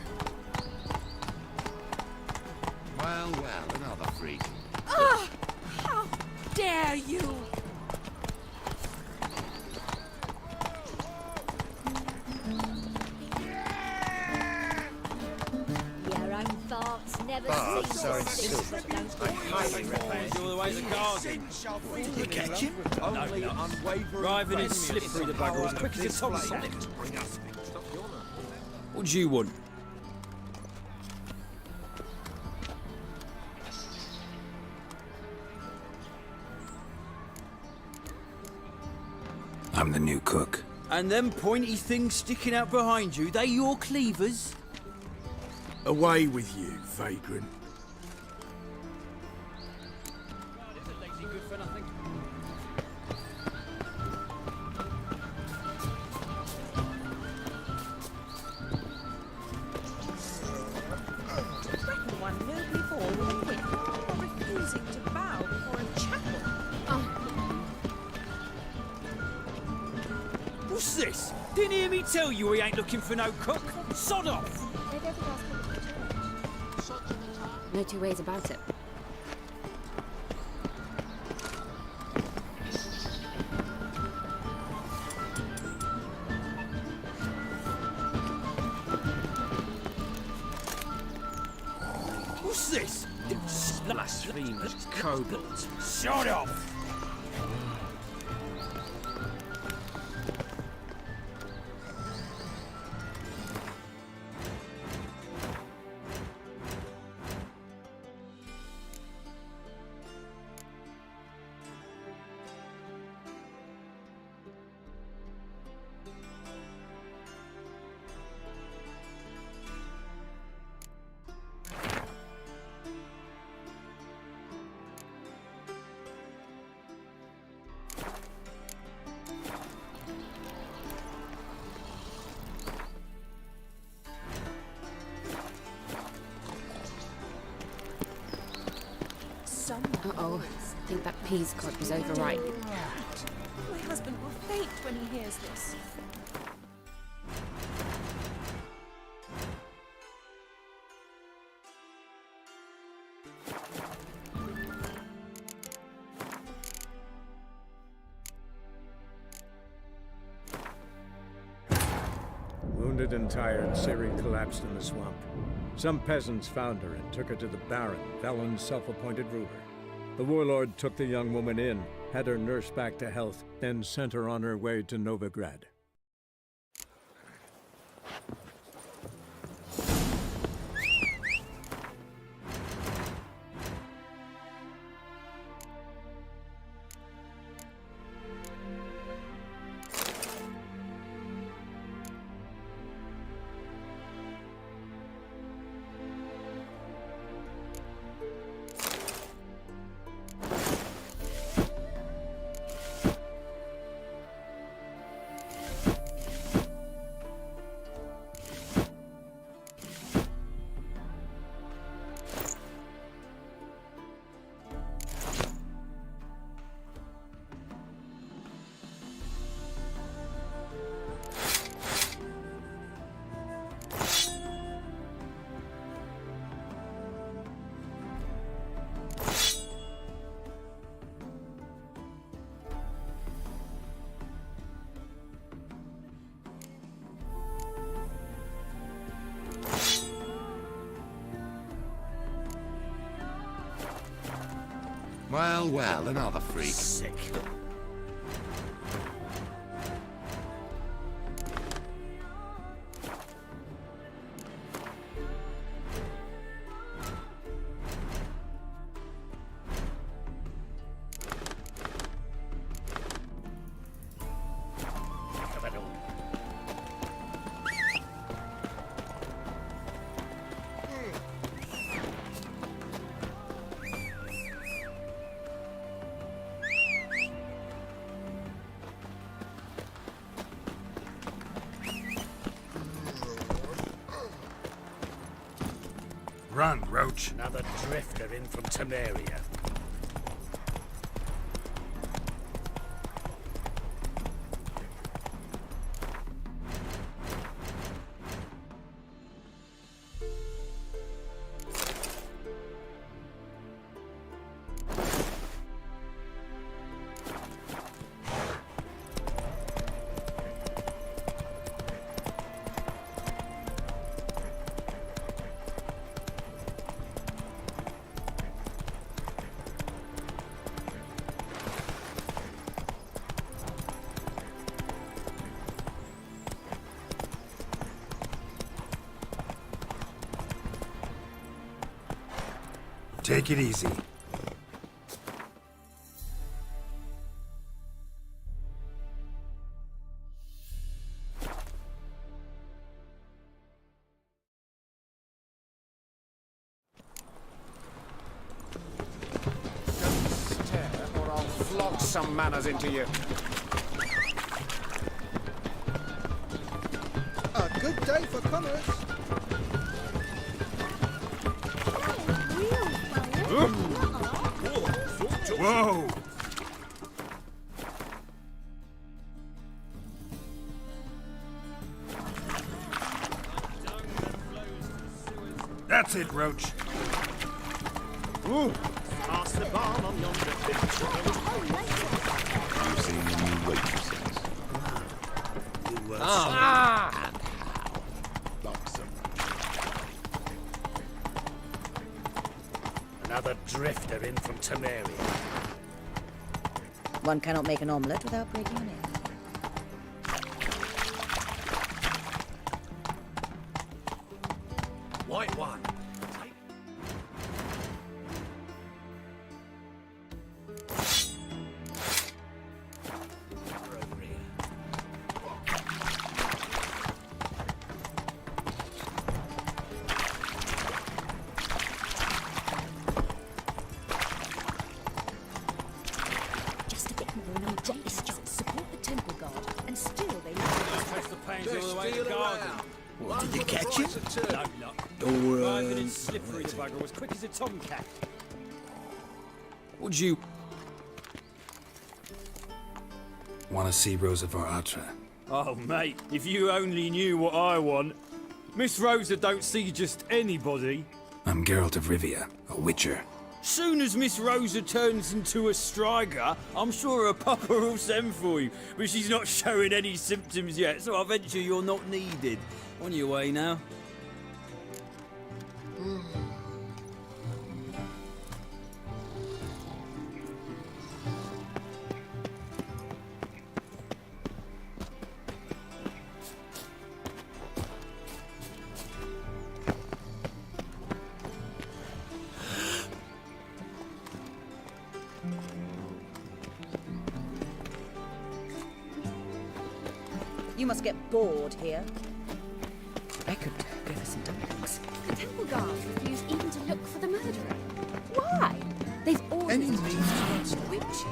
Speaker 8: Well, another freak.
Speaker 5: Oh! How dare you!
Speaker 2: Your own thoughts never
Speaker 8: Oh,
Speaker 2: cease
Speaker 8: sorry,
Speaker 2: to
Speaker 8: Sue.
Speaker 2: speak, but don't
Speaker 8: I highly recommend
Speaker 16: All the way to garden.
Speaker 8: Did you catch him?
Speaker 18: Only unwavering
Speaker 16: Driving in
Speaker 18: faith.
Speaker 16: slippery the bugger as quick as it's on Sonic. What do you want?
Speaker 1: I'm the new cook.
Speaker 16: And them pointy things sticking out behind you, they your cleavers?
Speaker 18: Away with you, vagrant.
Speaker 5: Threaten one knew before with a whip for refusing to bow before a chapel.
Speaker 16: What's this? Didn't hear me tell you we ain't looking for no cook? Sod off!
Speaker 6: No two ways about it.
Speaker 16: What's this?
Speaker 11: Blasphemous kobolds.
Speaker 16: Sod off!
Speaker 6: Uh-oh. I think that peas cod was overripe.
Speaker 5: My husband will faint when he hears this.
Speaker 19: Wounded and tired, Ciri collapsed in the swamp. Some peasants found her and took her to the Baron, Valen's self-appointed ruler. The warlord took the young woman in, had her nursed back to health, then sent her on her way to Novigrad.
Speaker 8: Well, another freak.
Speaker 18: Sick.
Speaker 1: run, Roach.
Speaker 3: Another drifter in from Temeria.
Speaker 1: Take it easy.
Speaker 21: Stare, or I'll flog some manners into you.
Speaker 7: A good day for commerce.
Speaker 1: Whoa! That's it, Roach.
Speaker 21: Ooh.
Speaker 18: Pass the bomb on yonder bench.
Speaker 21: You've seen the new waitresses.
Speaker 18: Ah!
Speaker 3: Another drifter in from Temeria.
Speaker 20: One cannot make an omelette without breaking an egg.
Speaker 18: White one.
Speaker 2: Just a bit more and I'm jealous. Just support the temple guard, and still they
Speaker 16: Takes the pains all the way to the garden.
Speaker 18: What, did you catch him?
Speaker 16: No luck. Driving in slippery, the bugger, as quick as a tomcat. Would you...
Speaker 1: Want to see Rosa var Atra?
Speaker 16: Oh, mate, if you only knew what I want. Miss Rosa don't see just anybody.
Speaker 1: I'm Geralt of Rivia, a witcher.
Speaker 16: Soon as Miss Rosa turns into a striker, I'm sure her papa will send for you. But she's not showing any symptoms yet, so I venture you're not needed. On your way now.
Speaker 20: You must get bored here. I could go for some dumplings.
Speaker 10: The temple guards refuse even to look for the murderer. Why? They've always against witches.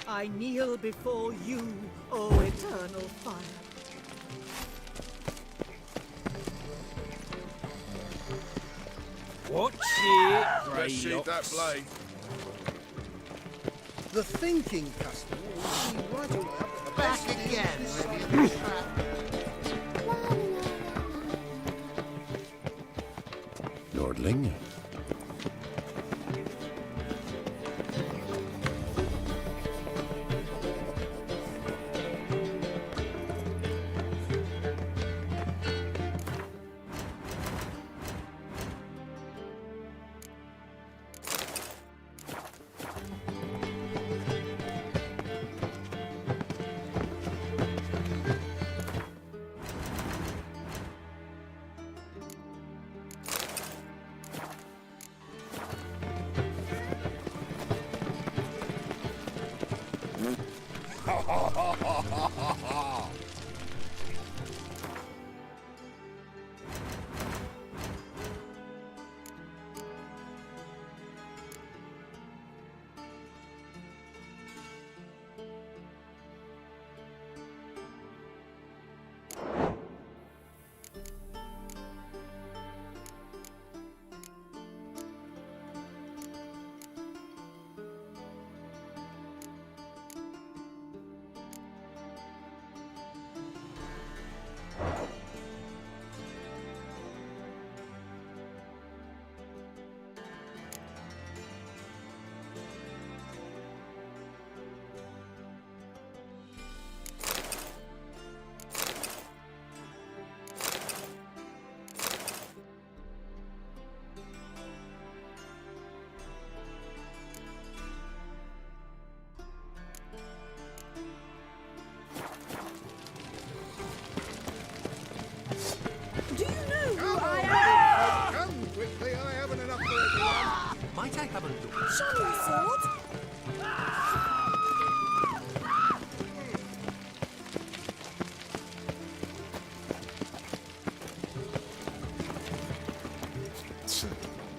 Speaker 22: I kneel before you, O eternal fire.
Speaker 16: Watch it,
Speaker 18: Let's sheathe that blade.
Speaker 7: The thinking customer will see right away up the Back best again, is- ready in the trap.
Speaker 8: Lordling.
Speaker 6: Do you know who I am?
Speaker 7: Come quickly, I haven't enough for everyone.
Speaker 17: Might I have a look?
Speaker 6: Show me your sword.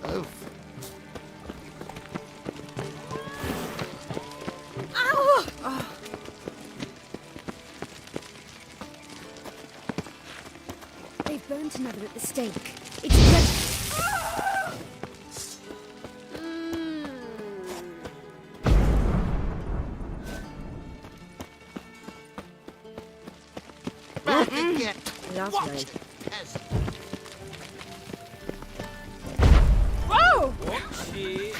Speaker 7: Oh,
Speaker 6: Ow!
Speaker 12: They've burnt another at the stake. It's ready.
Speaker 6: Lovely.
Speaker 7: peasant.
Speaker 6: Whoa!
Speaker 16: Watch it.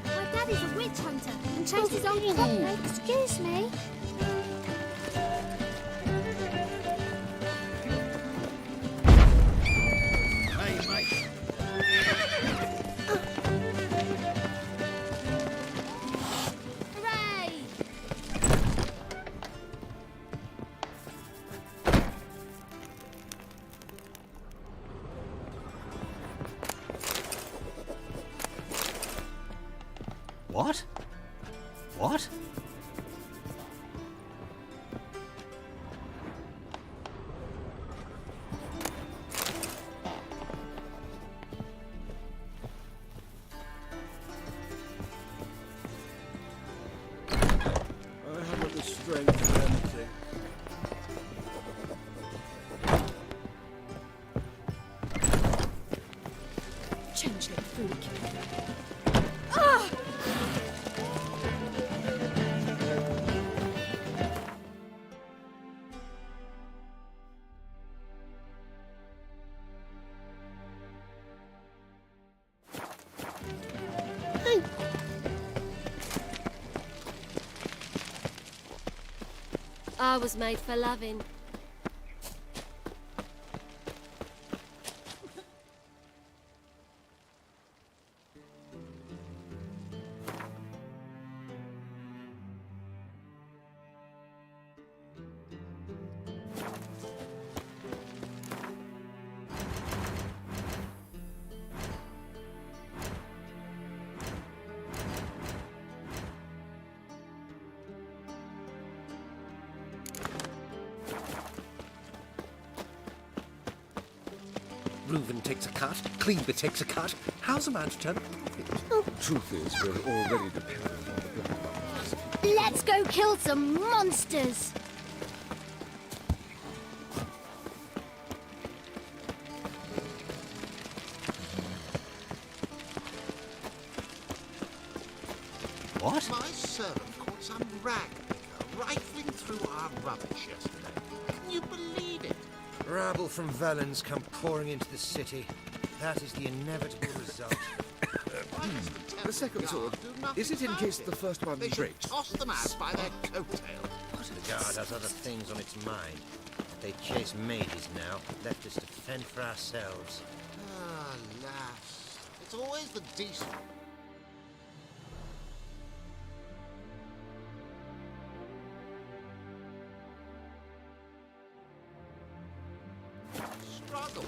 Speaker 10: My daddy's a witch hunter and changed his own clock. Excuse me.
Speaker 7: Hey, mate.
Speaker 10: Hooray!
Speaker 9: What? What?
Speaker 17: I haven't the strength for anything.
Speaker 6: Changeling freak.
Speaker 13: I was made for loving.
Speaker 17: Reuven takes a cut, Cleaver takes a cut. How's a man to turn a profit?
Speaker 4: Truth is, we're already dependent on the blood.
Speaker 10: Let's go kill some monsters.
Speaker 9: What?
Speaker 7: My servant caught some rag picker rifling through our rubbish yesterday. Can you believe it?
Speaker 11: Rabble from Valens come pouring into the city. That is the inevitable result.
Speaker 4: The second sword, is it in case the first one
Speaker 7: They should
Speaker 4: breaks?
Speaker 7: toss them out by their coattail.
Speaker 11: The guard has other things on its mind. They chase mages now, left us to fend for ourselves.
Speaker 7: Ah, lass. It's always the decent. Struggle.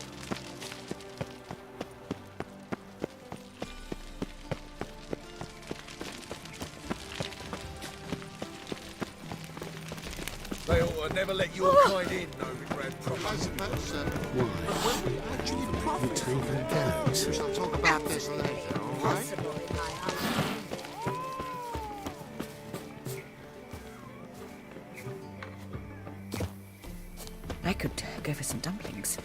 Speaker 4: They ought to never let your kind in, no regret.
Speaker 7: I suppose so. But when we actually profit from it, we shall talk about this later, all right?
Speaker 20: I could go for some dumplings.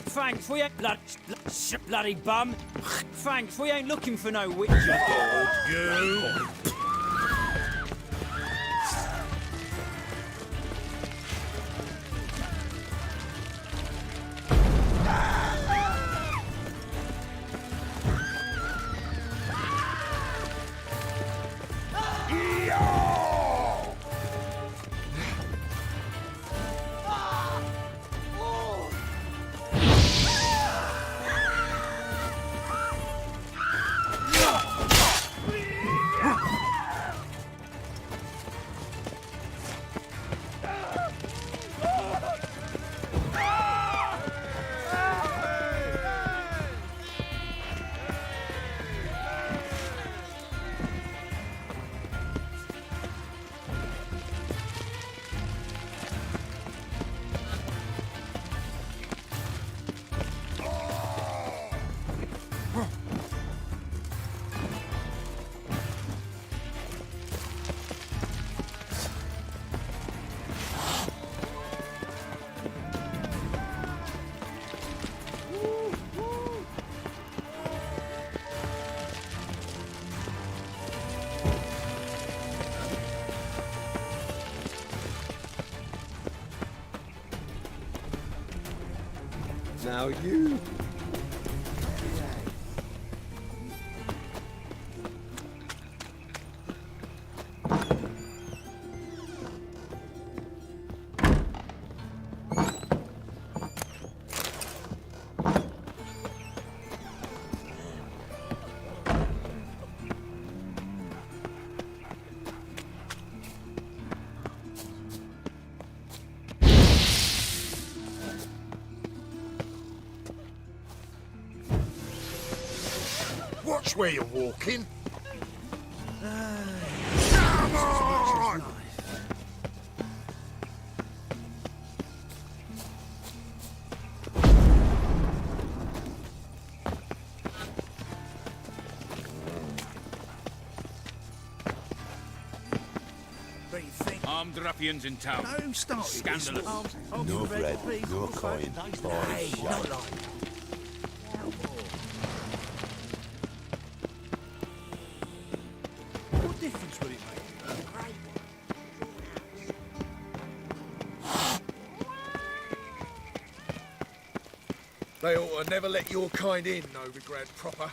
Speaker 16: Thanks, we ain't bloody bum. Thanks, we ain't looking for no witches.
Speaker 3: You!
Speaker 17: Now you...
Speaker 8: Watch where you're walking.
Speaker 17: Come on!
Speaker 3: Armed ruffians in town.
Speaker 18: No, start it.
Speaker 3: Scandalous.
Speaker 8: No bread, no coin, boy, shut.
Speaker 18: What difference would it make?
Speaker 4: They ought to never let your kind in, Novigrad proper.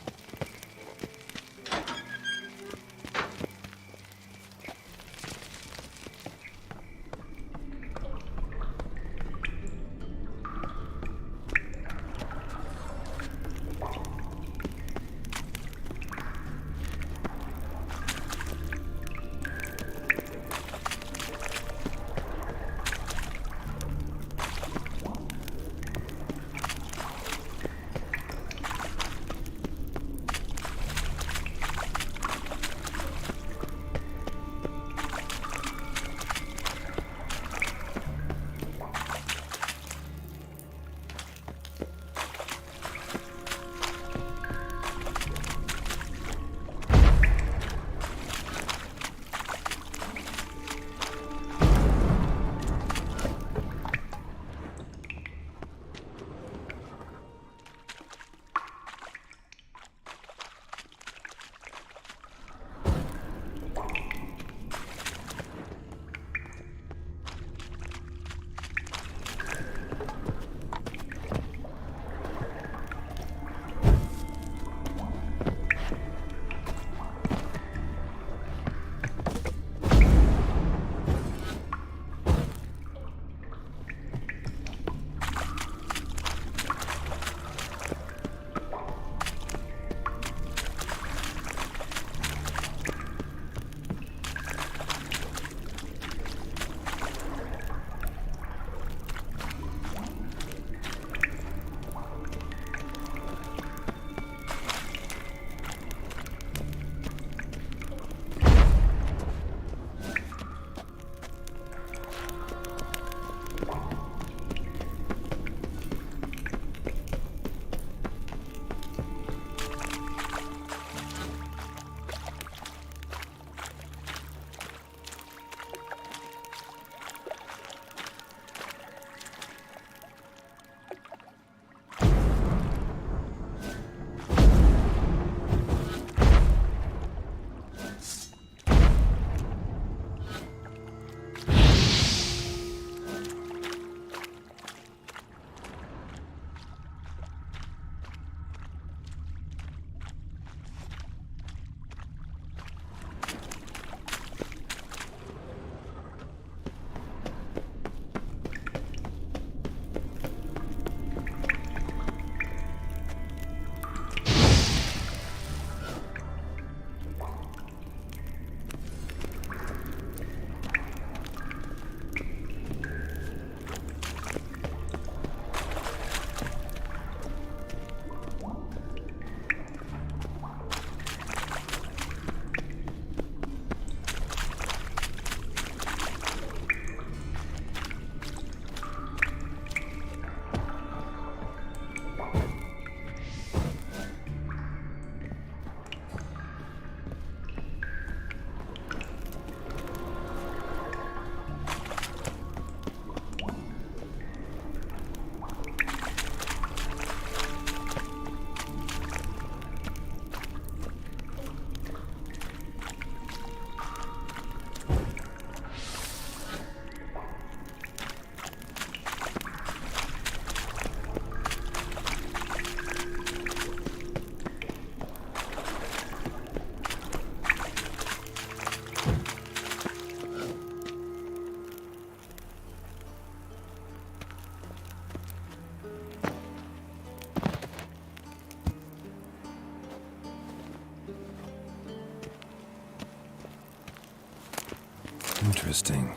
Speaker 1: Interesting.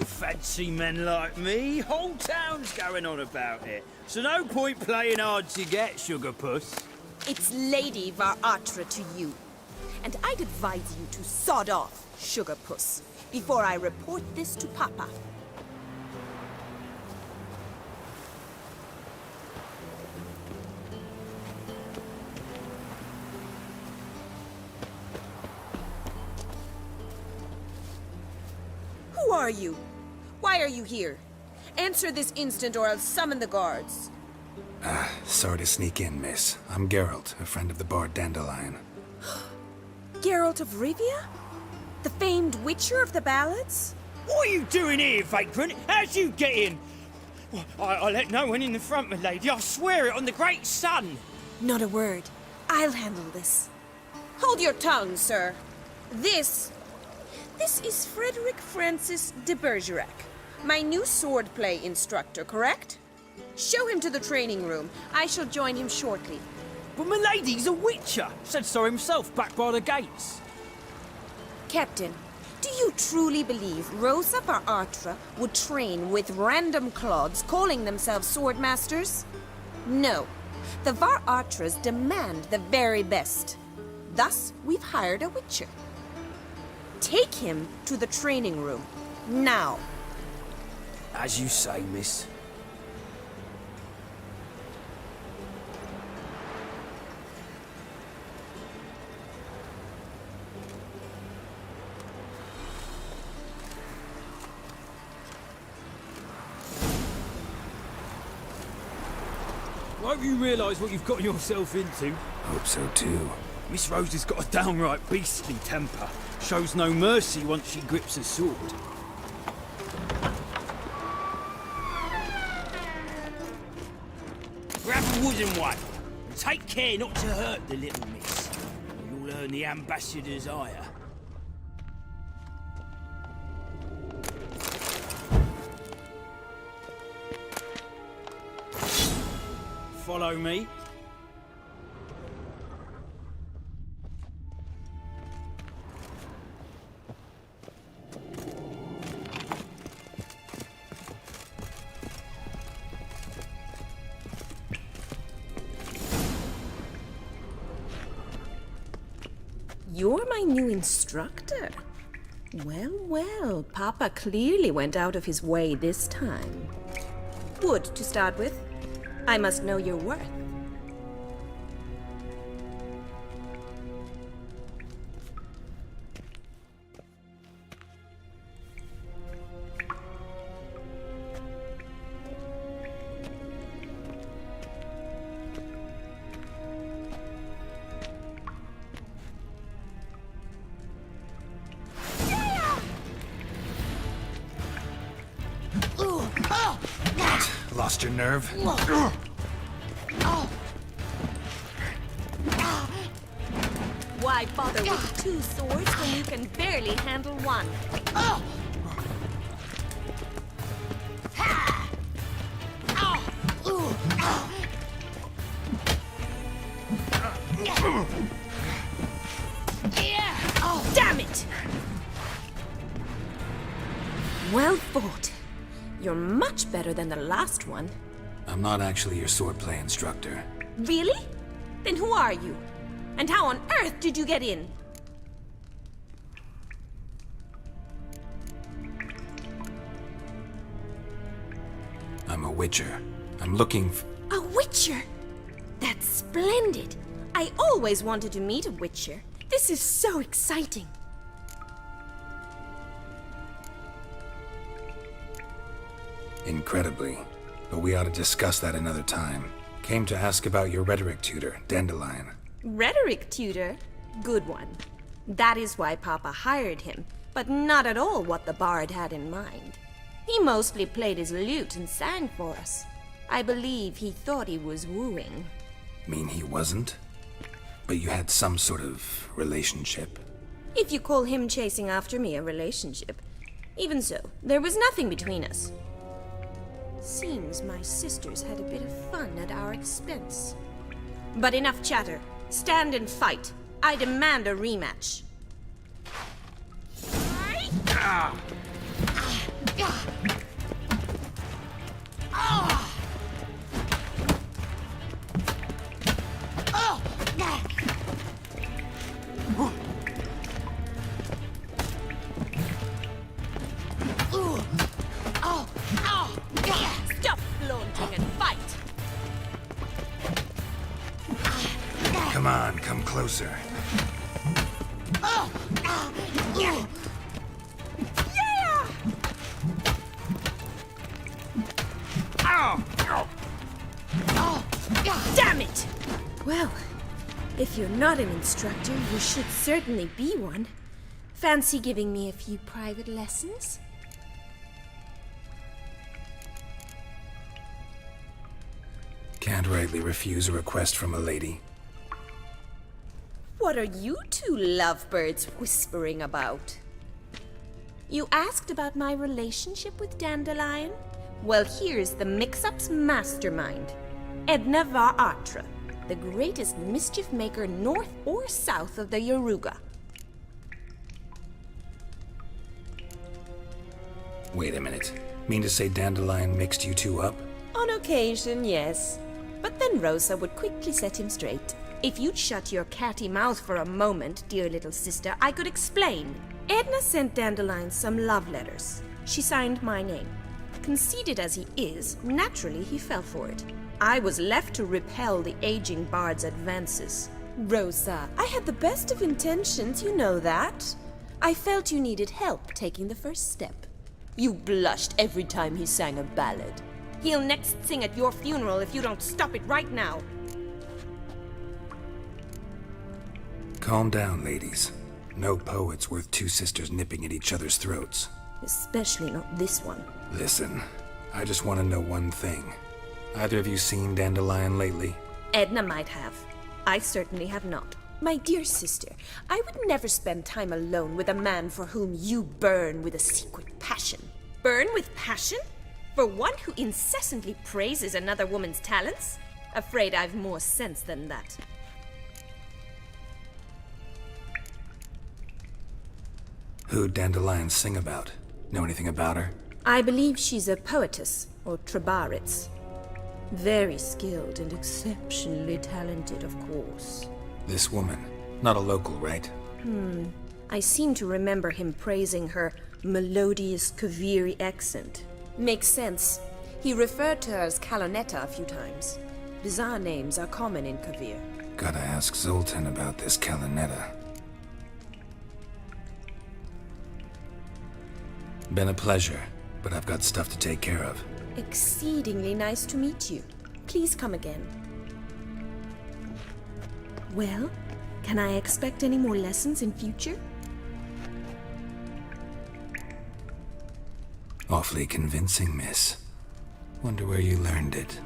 Speaker 16: Fancy men like me, whole town's going on about it. So no point playing hard to get, sugar puss.
Speaker 14: It's Lady Varatra to you. And I'd advise you to sod off, sugar puss, before I report this to Papa. Who are you? Why are you here? Answer this instant or I'll summon the guards.
Speaker 1: Sorry to sneak in, miss. I'm Geralt, a friend of the bard Dandelion.
Speaker 14: Geralt of Rivia? The famed witcher of the ballads?
Speaker 16: What are you doing here, vagrant? How'd you get in? I let no one in the front, my lady. I swear it on the great sun.
Speaker 14: Not a word. I'll handle this. Hold your tongue, sir. This is Frederick Francis de Bergerac, my new swordplay instructor, correct? Show him to the training room. I shall join him shortly.
Speaker 16: But my lady's a witcher. Said so himself back by the gates.
Speaker 14: Captain, do you truly believe Rosa Varatra would train with random clods calling themselves swordmasters? No. The Varatras demand the very best. Thus, we've hired a witcher. Take him to the training room. Now.
Speaker 16: As you say, miss. I hope you realise what you've got yourself into.
Speaker 1: Hope so too.
Speaker 16: Miss Rose has got a downright beastly temper. Shows no mercy once she grips a sword. Grab a wooden one, and take care not to hurt the little miss. Or you'll earn the ambassador's ire. Follow me.
Speaker 14: You're my new instructor. Well, well, Papa clearly went out of his way this time. Wood, to start with. I must know your worth.
Speaker 1: Lost your nerve?
Speaker 14: Why bother with 2 swords when you can barely handle one? Damn it! Well fought. You're much better than the last one.
Speaker 1: I'm not actually your swordplay instructor.
Speaker 14: Really? Then who are you? And how on earth did you get in?
Speaker 1: I'm a witcher. I'm looking
Speaker 14: A witcher? That's splendid. I always wanted to meet a witcher. This is so exciting.
Speaker 1: Incredibly. But we ought to discuss that another time. Came to ask about your rhetoric tutor, Dandelion.
Speaker 14: Rhetoric tutor? Good one. That is why Papa hired him, but not at all what the bard had in mind. He mostly played his lute and sang for us. I believe he thought he was wooing.
Speaker 1: Mean he wasn't? But you had some sort of relationship?
Speaker 14: If you call him chasing after me a relationship. Even so, there was nothing between us. Seems my sisters had a bit of fun at our expense. But enough chatter. Stand and fight. I demand a rematch. Stop flaunting and fight!
Speaker 1: Come on, come closer.
Speaker 14: Damn it! Well, if you're not an instructor, you should certainly be one. Fancy giving me a few private lessons?
Speaker 1: Can't rightly refuse a request from a lady.
Speaker 14: What are you two lovebirds whispering about? You asked about my relationship with Dandelion? Well, here's the mix-up's mastermind. Edna var Atra, the greatest mischief maker north or south of the Yaruga.
Speaker 1: Wait a minute. Mean to say Dandelion mixed you two up?
Speaker 14: On occasion, yes. But then Rosa would quickly set him straight. If you'd shut your catty mouth for a moment, dear little sister, I could explain. Edna sent Dandelion some love letters. She signed my name. Conceited as he is, naturally he fell for it. I was left to repel the aging bard's advances. Rosa, I had the best of intentions, you know that. I felt you needed help taking the first step. You blushed every time he sang a ballad. He'll next sing at your funeral if you don't stop it right now.
Speaker 1: Calm down, ladies. No poet's worth 2 sisters nipping at each other's throats.
Speaker 14: Especially not this one.
Speaker 1: Listen, I just want to know one thing. Either of you seen Dandelion lately?
Speaker 14: Edna might have. I certainly have not. My dear sister, I would never spend time alone with a man for whom you burn with a secret passion. Burn with passion? For one who incessantly praises another woman's talents? Afraid I've more sense than that.
Speaker 1: Who'd Dandelion sing about? Know anything about her?
Speaker 14: I believe she's a poetess, or trabaritz. Very skilled and exceptionally talented, of course.
Speaker 1: This woman. Not a local, right?
Speaker 14: I seem to remember him praising her melodious Kaviri accent. Makes sense. He referred to her as Kalonetta a few times. Bizarre names are common in Kavir.
Speaker 1: Gotta ask Zoltan about this Kalonetta. Been a pleasure, but I've got stuff to take care of.
Speaker 14: Exceedingly nice to meet you. Please come again. Well, can I expect any more lessons in future?
Speaker 1: Awfully convincing, miss. Wonder where you learned it.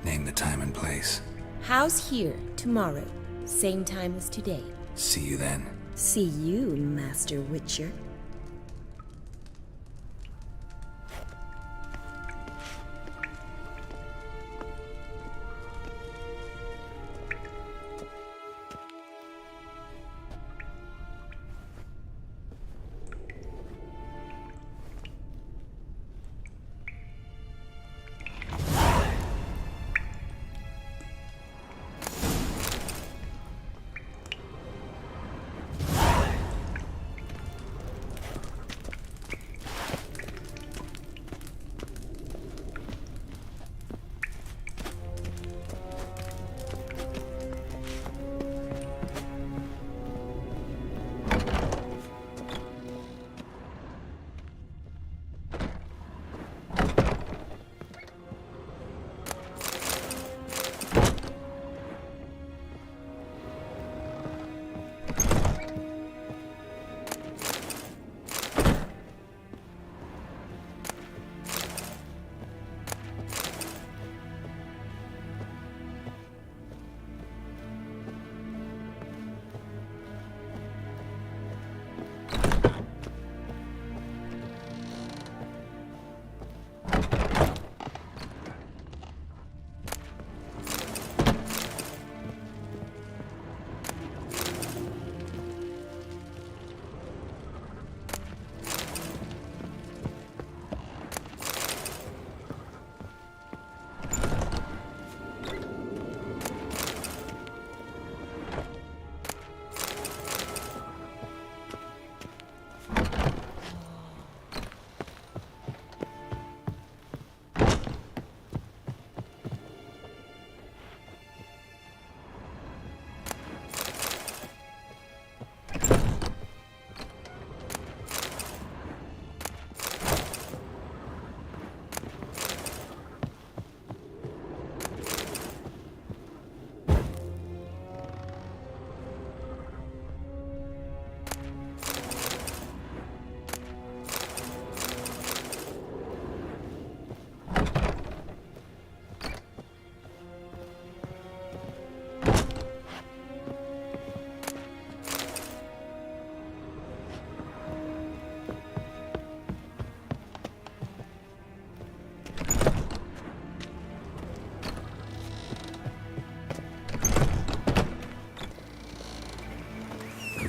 Speaker 1: Name the time and place.
Speaker 14: House here, tomorrow. Same time as today.
Speaker 1: See you then.
Speaker 14: See you, Master Witcher.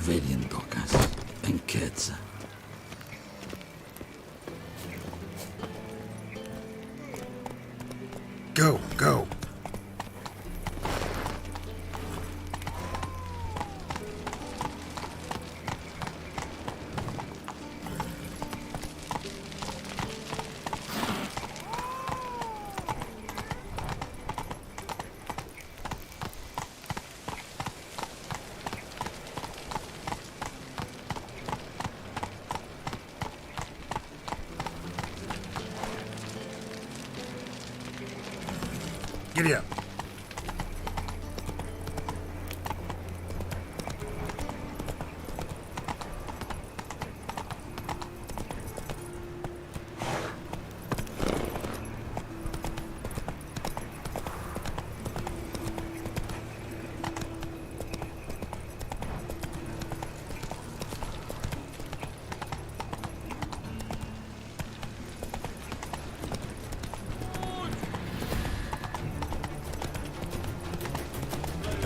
Speaker 5: Vedian tocas, enquedza.
Speaker 1: Go, go. Giddy up.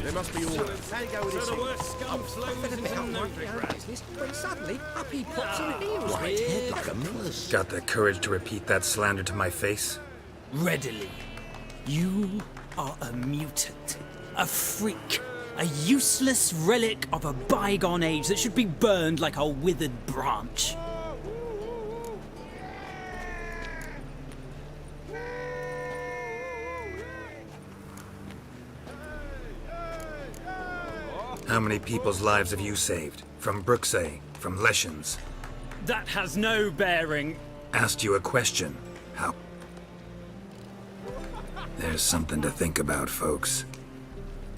Speaker 4: There must be order.
Speaker 22: There you go with
Speaker 16: So
Speaker 22: this
Speaker 16: the
Speaker 22: thing.
Speaker 16: worst scum flows into Novigrad.
Speaker 22: Business, when suddenly up he pops on the heels.
Speaker 5: White head like a miller's.
Speaker 1: Got the courage to repeat that slander to my face?
Speaker 15: Readily. You are a mutant, a freak, a useless relic of a bygone age that should be burned like a withered branch.
Speaker 1: How many people's lives have you saved? From Bruxay, from Leshens?
Speaker 15: That has no bearing.
Speaker 1: Asked you a question. How? There's something to think about, folks.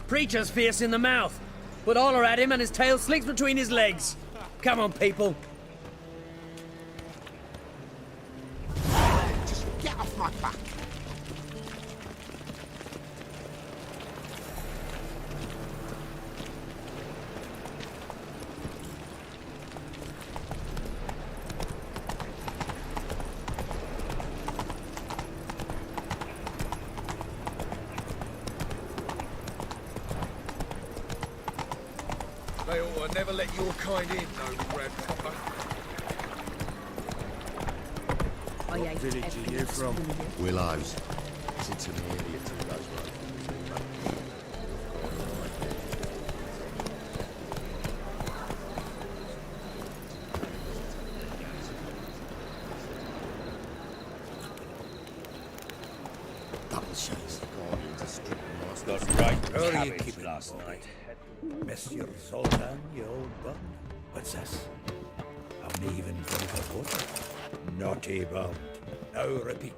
Speaker 23: Preacher's fierce in the mouth, but holler at him and his tail slinks between his legs. Come on, people.
Speaker 7: Just get off my back.
Speaker 4: They ought to never let your kind in, no grandpapa.
Speaker 20: I
Speaker 3: What
Speaker 20: hate
Speaker 3: village are
Speaker 20: everything
Speaker 3: you
Speaker 20: that's
Speaker 3: from?
Speaker 20: wrong with you.
Speaker 7: Willows. Sits in the area to those roads. Double chase. Guardians are stripping masters.
Speaker 3: Got right
Speaker 18: How are you
Speaker 3: cabbage
Speaker 18: keeping,
Speaker 3: last
Speaker 18: Bobby?
Speaker 3: night.
Speaker 18: Monsieur Sultan, you old bun. What's this? Haven't even drunk of water. Naughty bound. Now repeat.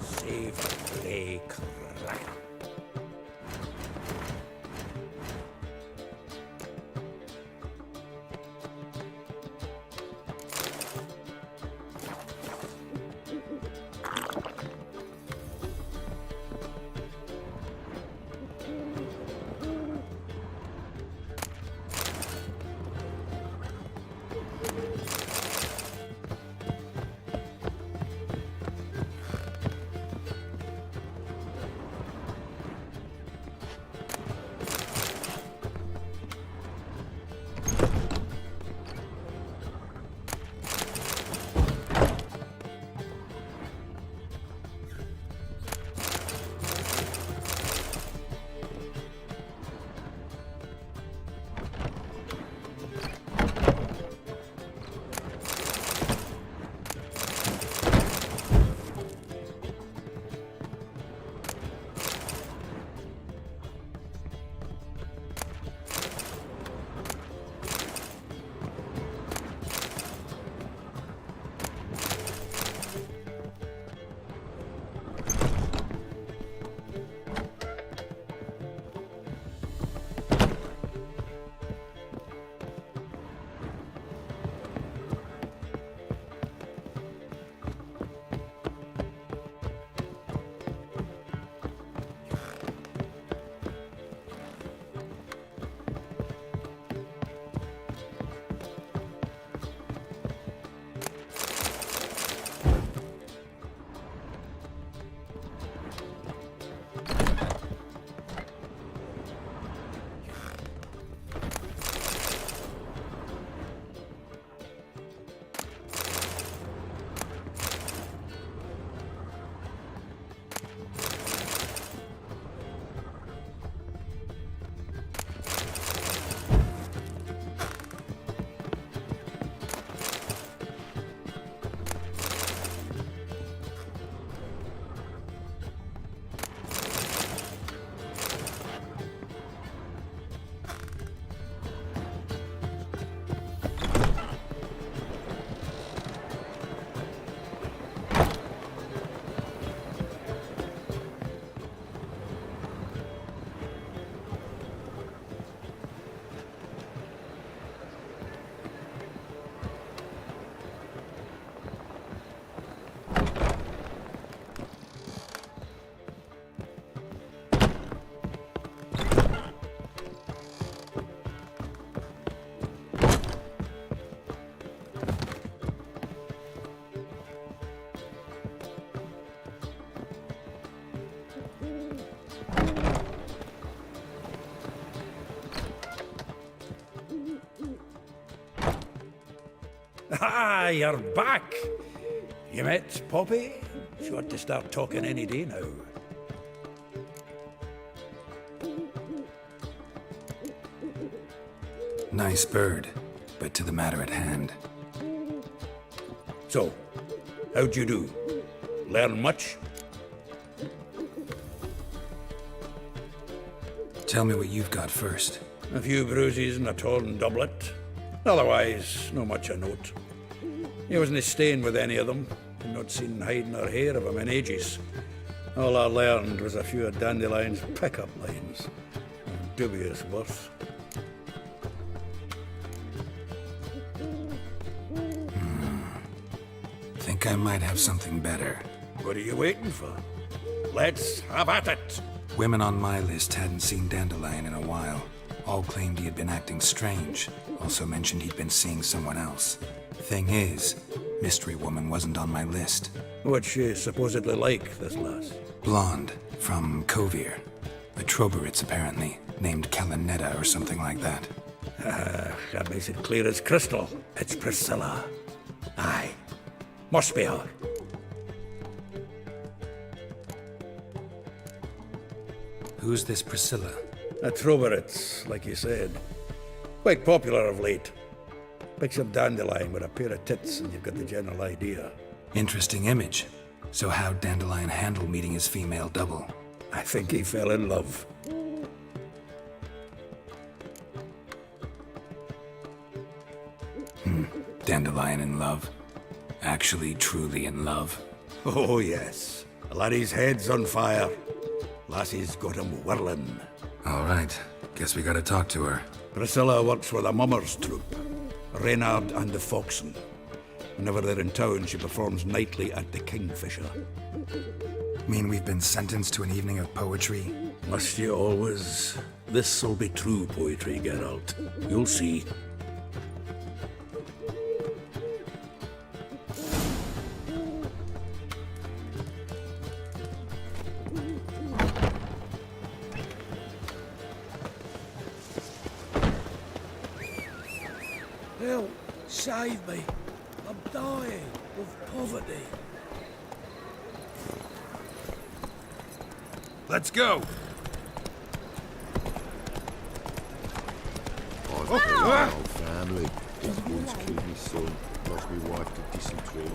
Speaker 18: Save a grey cracker. Ah, you're back. You met Poppy? She ought to start talking any day now.
Speaker 1: Nice bird, but to the matter at hand.
Speaker 18: So, how'd you do? Learn much?
Speaker 1: Tell me what you've got first.
Speaker 18: A few bruises and a torn doublet. Otherwise, no much a note. He wasn't staying with any of them, and not seen hiding or hair of him in ages. All I learned was a few of Dandelion's pickup lines, of dubious worth.
Speaker 1: Think I might have something better.
Speaker 18: What are you waiting for? Let's have at it!
Speaker 1: Women on my list hadn't seen Dandelion in a while. All claimed he had been acting strange. Also mentioned he'd been seeing someone else. Thing is, Mystery Woman wasn't on my list.
Speaker 18: What's she supposedly like, this lass?
Speaker 1: Blonde, from Kovir. A Troberitz, apparently, named Kalanetta or something like that.
Speaker 18: That makes it clear as crystal. It's Priscilla. Aye. Must be her.
Speaker 1: Who's this Priscilla?
Speaker 18: A Troveritz, like you said. Quite popular of late. Picks up Dandelion with a pair of tits and you've got the general idea.
Speaker 1: Interesting image. So how'd Dandelion handle meeting his female double?
Speaker 18: I think he fell in love.
Speaker 1: Dandelion in love. Actually, truly in love.
Speaker 18: Oh, yes. The laddie's head's on fire. Lassie's got him whirling.
Speaker 1: All right. Guess we gotta talk to her.
Speaker 18: Priscilla works for the Mummers troupe. Reynard and the Foxen. Whenever they're in town, she performs nightly at the Kingfisher.
Speaker 1: Mean we've been sentenced to an evening of poetry?
Speaker 18: Must you always? This'll be true poetry, Geralt. You'll see.
Speaker 3: Help! Save me! I'm dying of poverty.
Speaker 2: Let's go!
Speaker 4: I've got a whole family. These boys killed my son, lost my wife to dysentery.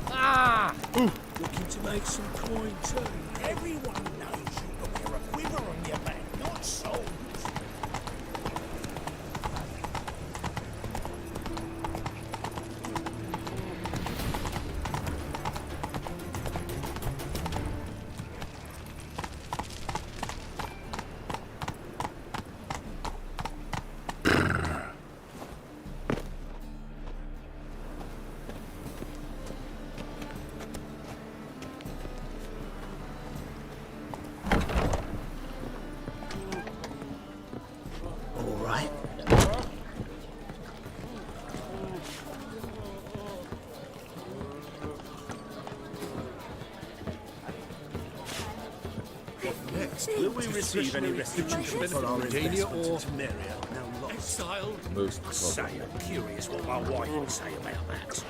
Speaker 3: Ah! Looking to make some coin too. Everyone knows you wear a quiver on your back, not souls.
Speaker 22: Will we receive any restitution for our Dania or Temeria now lost?
Speaker 3: Exiled?
Speaker 4: Most
Speaker 3: Say, I'm curious what my wife would say about that.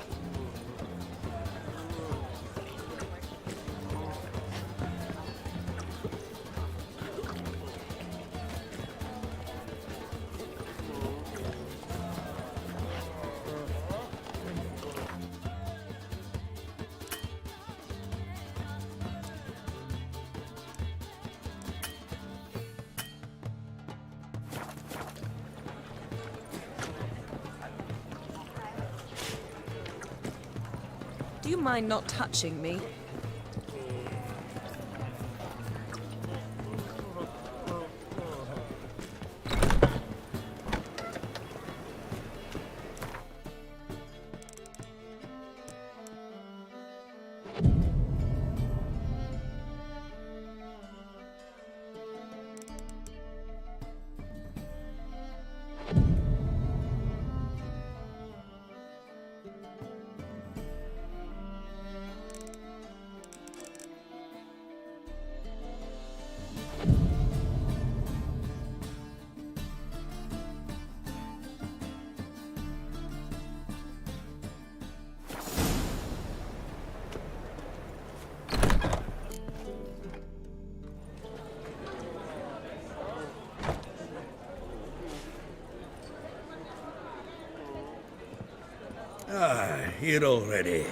Speaker 19: Do you mind not touching me?
Speaker 18: Here already.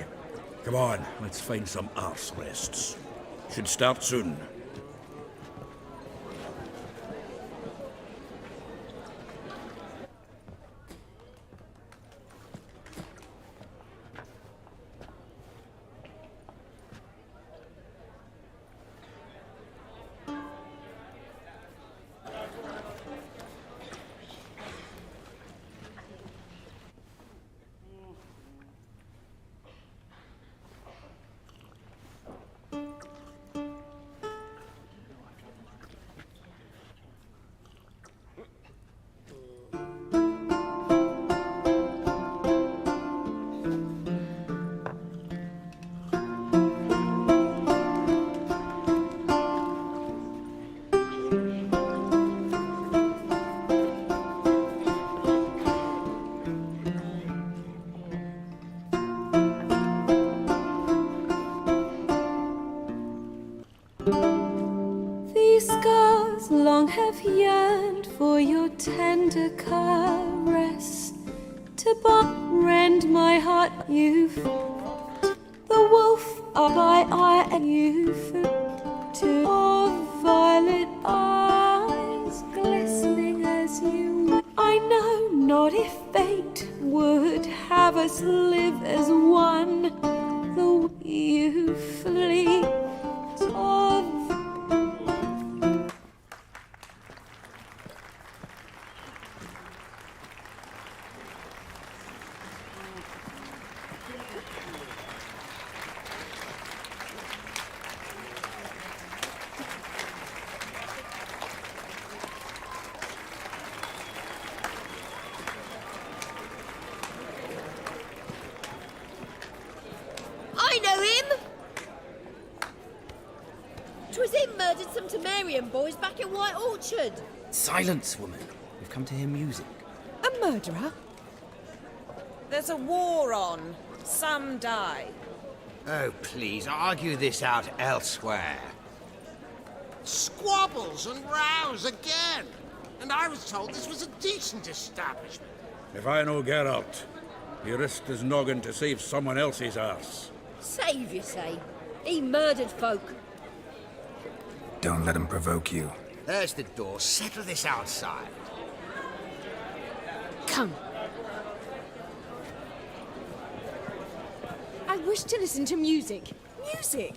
Speaker 18: Come on, let's find some arse rests. Should start soon.
Speaker 2: have yearned for your tender caress, to rend my heart you've the wolf of my eye you've to your violet eyes glistening as you. I know not if fate would have us live as one, though you fleet of.
Speaker 6: I know him! 'Twas him murdered some Temerian boys back in White Orchard.
Speaker 23: Silence, woman. We've come to hear music.
Speaker 19: A murderer?
Speaker 14: There's a war on. Some die.
Speaker 11: Oh, please, argue this out elsewhere.
Speaker 7: Squabbles and rows again. And I was told this was a decent establishment.
Speaker 18: If I know Geralt, he risked his noggin to save someone else's arse.
Speaker 6: Save, you say? He murdered folk.
Speaker 1: Don't let him provoke you.
Speaker 11: There's the door. Settle this outside.
Speaker 6: Come.
Speaker 19: I wish to listen to music. Music!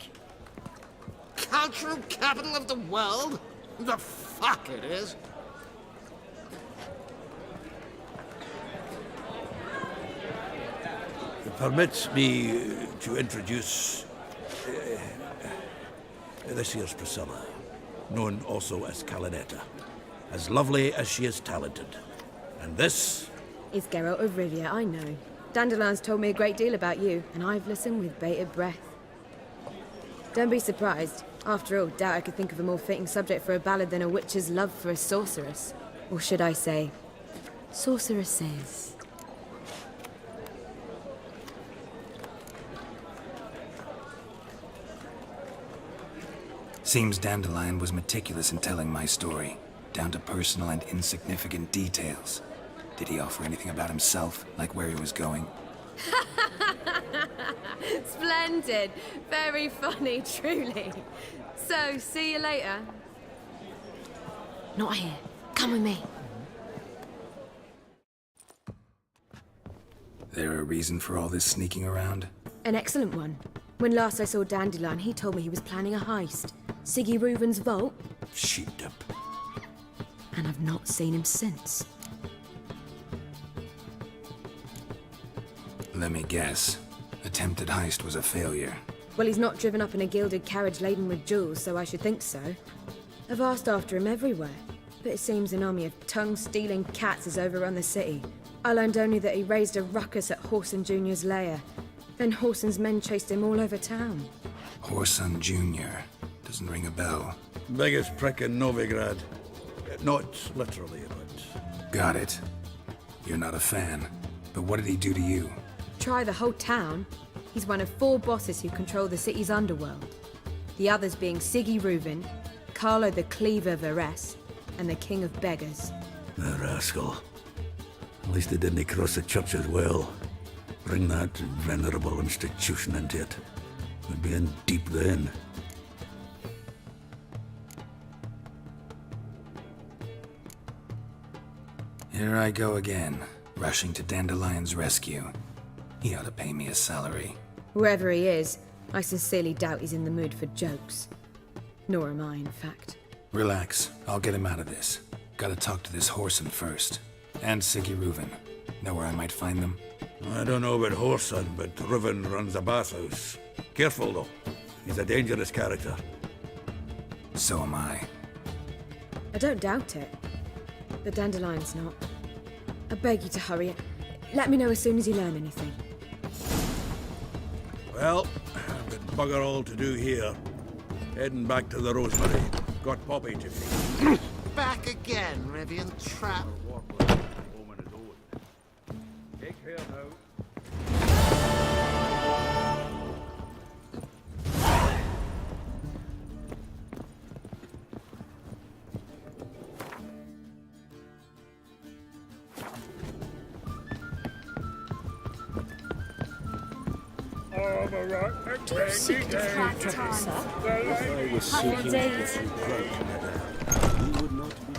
Speaker 7: Cultural capital of the world? The fuck it is.
Speaker 18: Permit me to introduce this here's Priscilla, known also as Calinetta, as lovely as she is talented. And this
Speaker 12: is Geralt of Rivia, I know. Dandelion's told me a great deal about you, and I've listened with bated breath. Don't be surprised. After all, doubt I could think of a more fitting subject for a ballad than a witch's love for a sorceress. Or should I say, sorceresses.
Speaker 1: Seems Dandelion was meticulous in telling my story, down to personal and insignificant details. Did he offer anything about himself, like where he was going?
Speaker 12: Splendid. Very funny, truly. So, see you later. Not here. Come with me.
Speaker 1: There a reason for all this sneaking around?
Speaker 12: An excellent one. When last I saw Dandelion, he told me he was planning a heist. Siggy Reuven's vault.
Speaker 18: sheepdip.
Speaker 12: And I've not seen him since.
Speaker 1: Let me guess. Attempted heist was a failure.
Speaker 12: Well, he's not driven up in a gilded carriage laden with jewels, so I should think so. I've asked after him everywhere, but it seems an army of tongue-stealing cats has overrun the city. I learned only that he raised a ruckus at Whoreson Jr.'s lair. Then Whoreson's men chased him all over town.
Speaker 1: Whoreson Jr. Doesn't ring a bell.
Speaker 18: Biggest prick in Novigrad. Not literally, but...
Speaker 1: Got it. You're not a fan. But what did he do to you?
Speaker 12: Try the whole town. He's one of 4 bosses who control the city's underworld. The others being Siggy Reuven, Carlo the Cleaver Varese, and the King of Beggars.
Speaker 18: The rascal. At least he didn't cross the church as well. Bring that venerable institution into it. We'd be in deep then.
Speaker 1: Here I go again, rushing to Dandelion's rescue. He ought to pay me a salary.
Speaker 12: Wherever he is, I sincerely doubt he's in the mood for jokes. Nor am I, in fact.
Speaker 1: Relax, I'll get him out of this. Gotta talk to this Whoreson first. And Siggy Reuven. Know where I might find them?
Speaker 18: I don't know about Whoreson, but Reuven runs a bathhouse. Careful, though. He's a dangerous character.
Speaker 1: So am I.
Speaker 12: I don't doubt it. But Dandelion's not. I beg you to hurry. Let me know as soon as you learn anything.
Speaker 18: Well, I've got bugger all to do here. Heading back to the Rosemary. Got Poppy to feed.
Speaker 7: Back again, Rivian Trap.
Speaker 18: Take care now.
Speaker 3: I'm a right
Speaker 2: Do you seek to track trouble, sir?
Speaker 4: If I was seeking
Speaker 2: days.
Speaker 4: to be broken about, you would not be.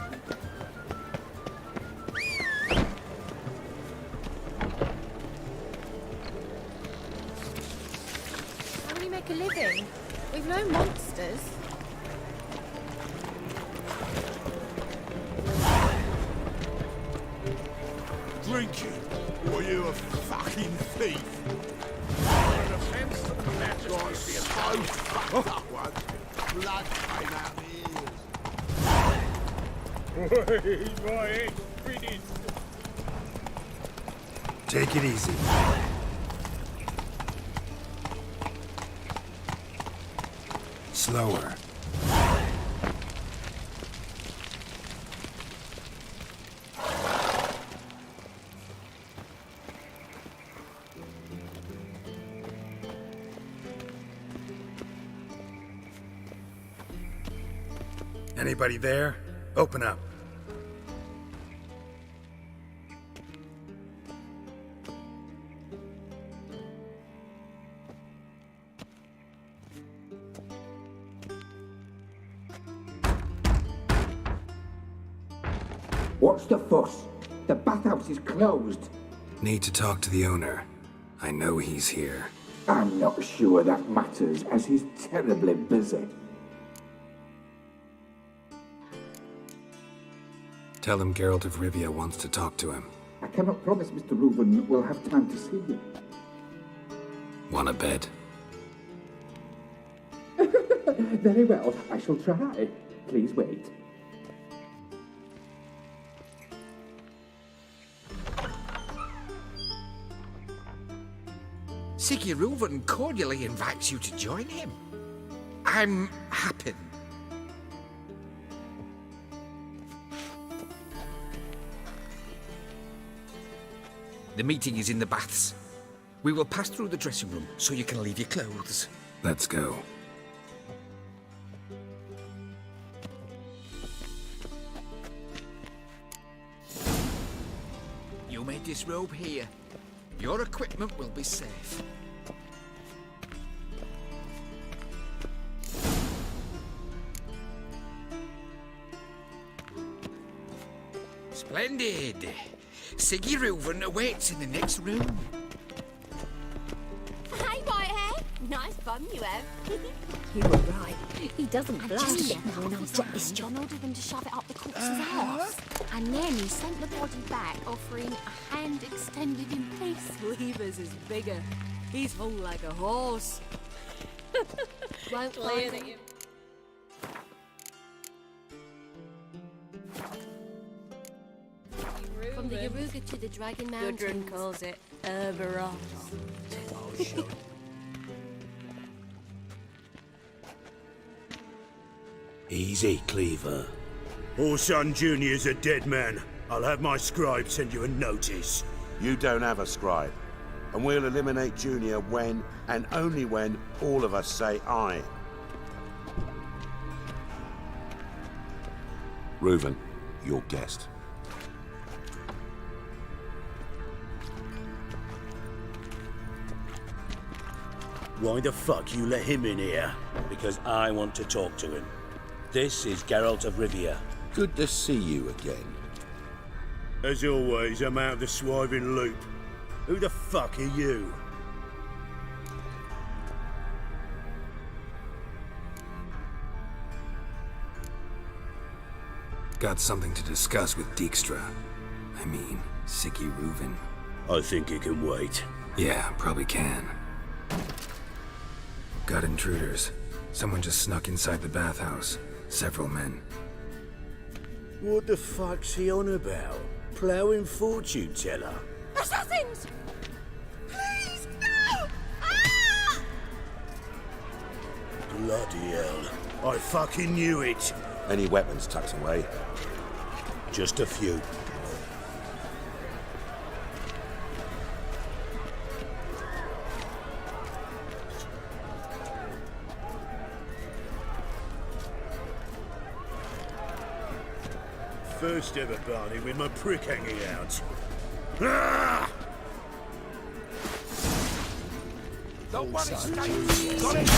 Speaker 12: How do you make a living? We've no monsters.
Speaker 7: Drinking? Or you a fucking thief? Got so fucked up once. Blood came out my ears.
Speaker 3: Wait, my head's finished.
Speaker 1: Take it easy. Slower. Anybody there? Open up.
Speaker 10: What's the fuss? The bathhouse is closed.
Speaker 1: Need to talk to the owner. I know he's here.
Speaker 10: I'm not sure that matters, as he's terribly busy.
Speaker 1: Tell him Geralt of Rivia wants to talk to him.
Speaker 10: I cannot promise Mr. Reuben will have time to see you.
Speaker 1: Want a bed?
Speaker 10: Very well, I shall try. Please wait.
Speaker 13: Siggy Reuven cordially invites you to join him. I'm happy. The meeting is in the baths. We will pass through the dressing room so you can leave your clothes.
Speaker 1: Let's go.
Speaker 13: You may disrobe here. Your equipment will be safe. Splendid. Siggy Reuven awaits in the next room.
Speaker 2: Hey, Whitehead. Nice bum you have.
Speaker 6: You were right. He doesn't
Speaker 2: I
Speaker 6: blush.
Speaker 2: just get when I'll drop this job. John ordered them to shove it up the corpse's arse. And then he sent the body back, offering a hand extended in peace.
Speaker 19: Weaver's is bigger. He's hung like a horse.
Speaker 2: Won't find it. From the Yaruga to the Dragon Mountains.
Speaker 19: Gudrun calls it Herberos.
Speaker 3: Easy, Cleaver. Orson Jr.'s a dead man. I'll have my scribe send you a notice.
Speaker 8: You don't have a scribe. And we'll eliminate Junior when, and only when, all of us say aye. Reuven, your guest.
Speaker 3: Why the fuck you let him in here? Because I want to talk to him. This is Geralt of Rivia.
Speaker 8: Good to see you again.
Speaker 3: As always, I'm out of the swiving loop. Who the fuck are you?
Speaker 1: Got something to discuss with Dijkstra. I mean, Siggy Reuven.
Speaker 3: I think he can wait.
Speaker 1: Yeah, probably can. Got intruders. Someone just snuck inside the bathhouse. Several men.
Speaker 3: What the fuck's he on about? Ploughing fortune teller?
Speaker 2: Assassins! Please, no! Ah!
Speaker 3: Bloody hell. I fucking knew it.
Speaker 8: Any weapons tucked away?
Speaker 3: Just a few. First ever Barney with my prick hanging out. Ah!
Speaker 22: Don't want to stay. Got it.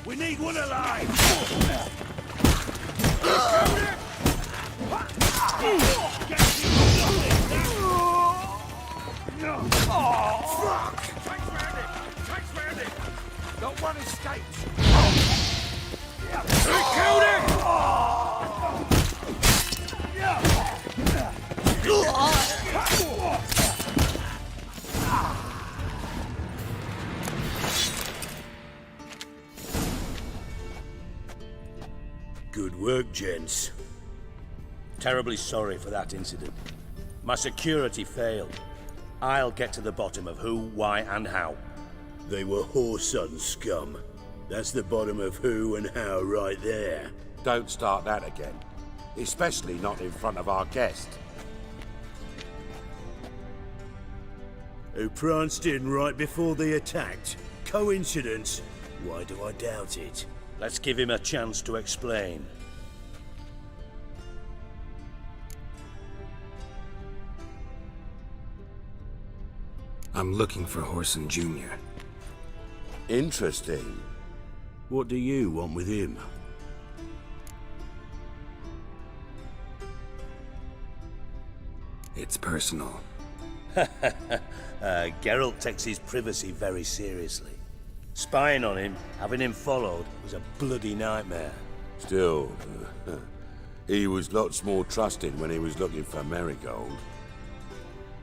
Speaker 22: We need one alive. Fuck! Track's round it! Not one escapes! We killed him!
Speaker 3: Good work, gents. Terribly sorry for that incident. My security failed. I'll get to the bottom of who, why, and how.
Speaker 8: They were whoreson scum. That's the bottom of who and how right there.
Speaker 9: Don't start that again. Especially not in front of our guest.
Speaker 8: Who pranced in right before they attacked. Coincidence? Why do I doubt it?
Speaker 3: Let's give him a chance to explain.
Speaker 1: I'm looking for Whoreson Jr.
Speaker 8: Interesting. What do you want with him?
Speaker 1: It's personal.
Speaker 3: Geralt takes his privacy very seriously. Spying on him, having him followed, was a bloody nightmare.
Speaker 9: Still, he was lots more trusting when he was looking for Marigold.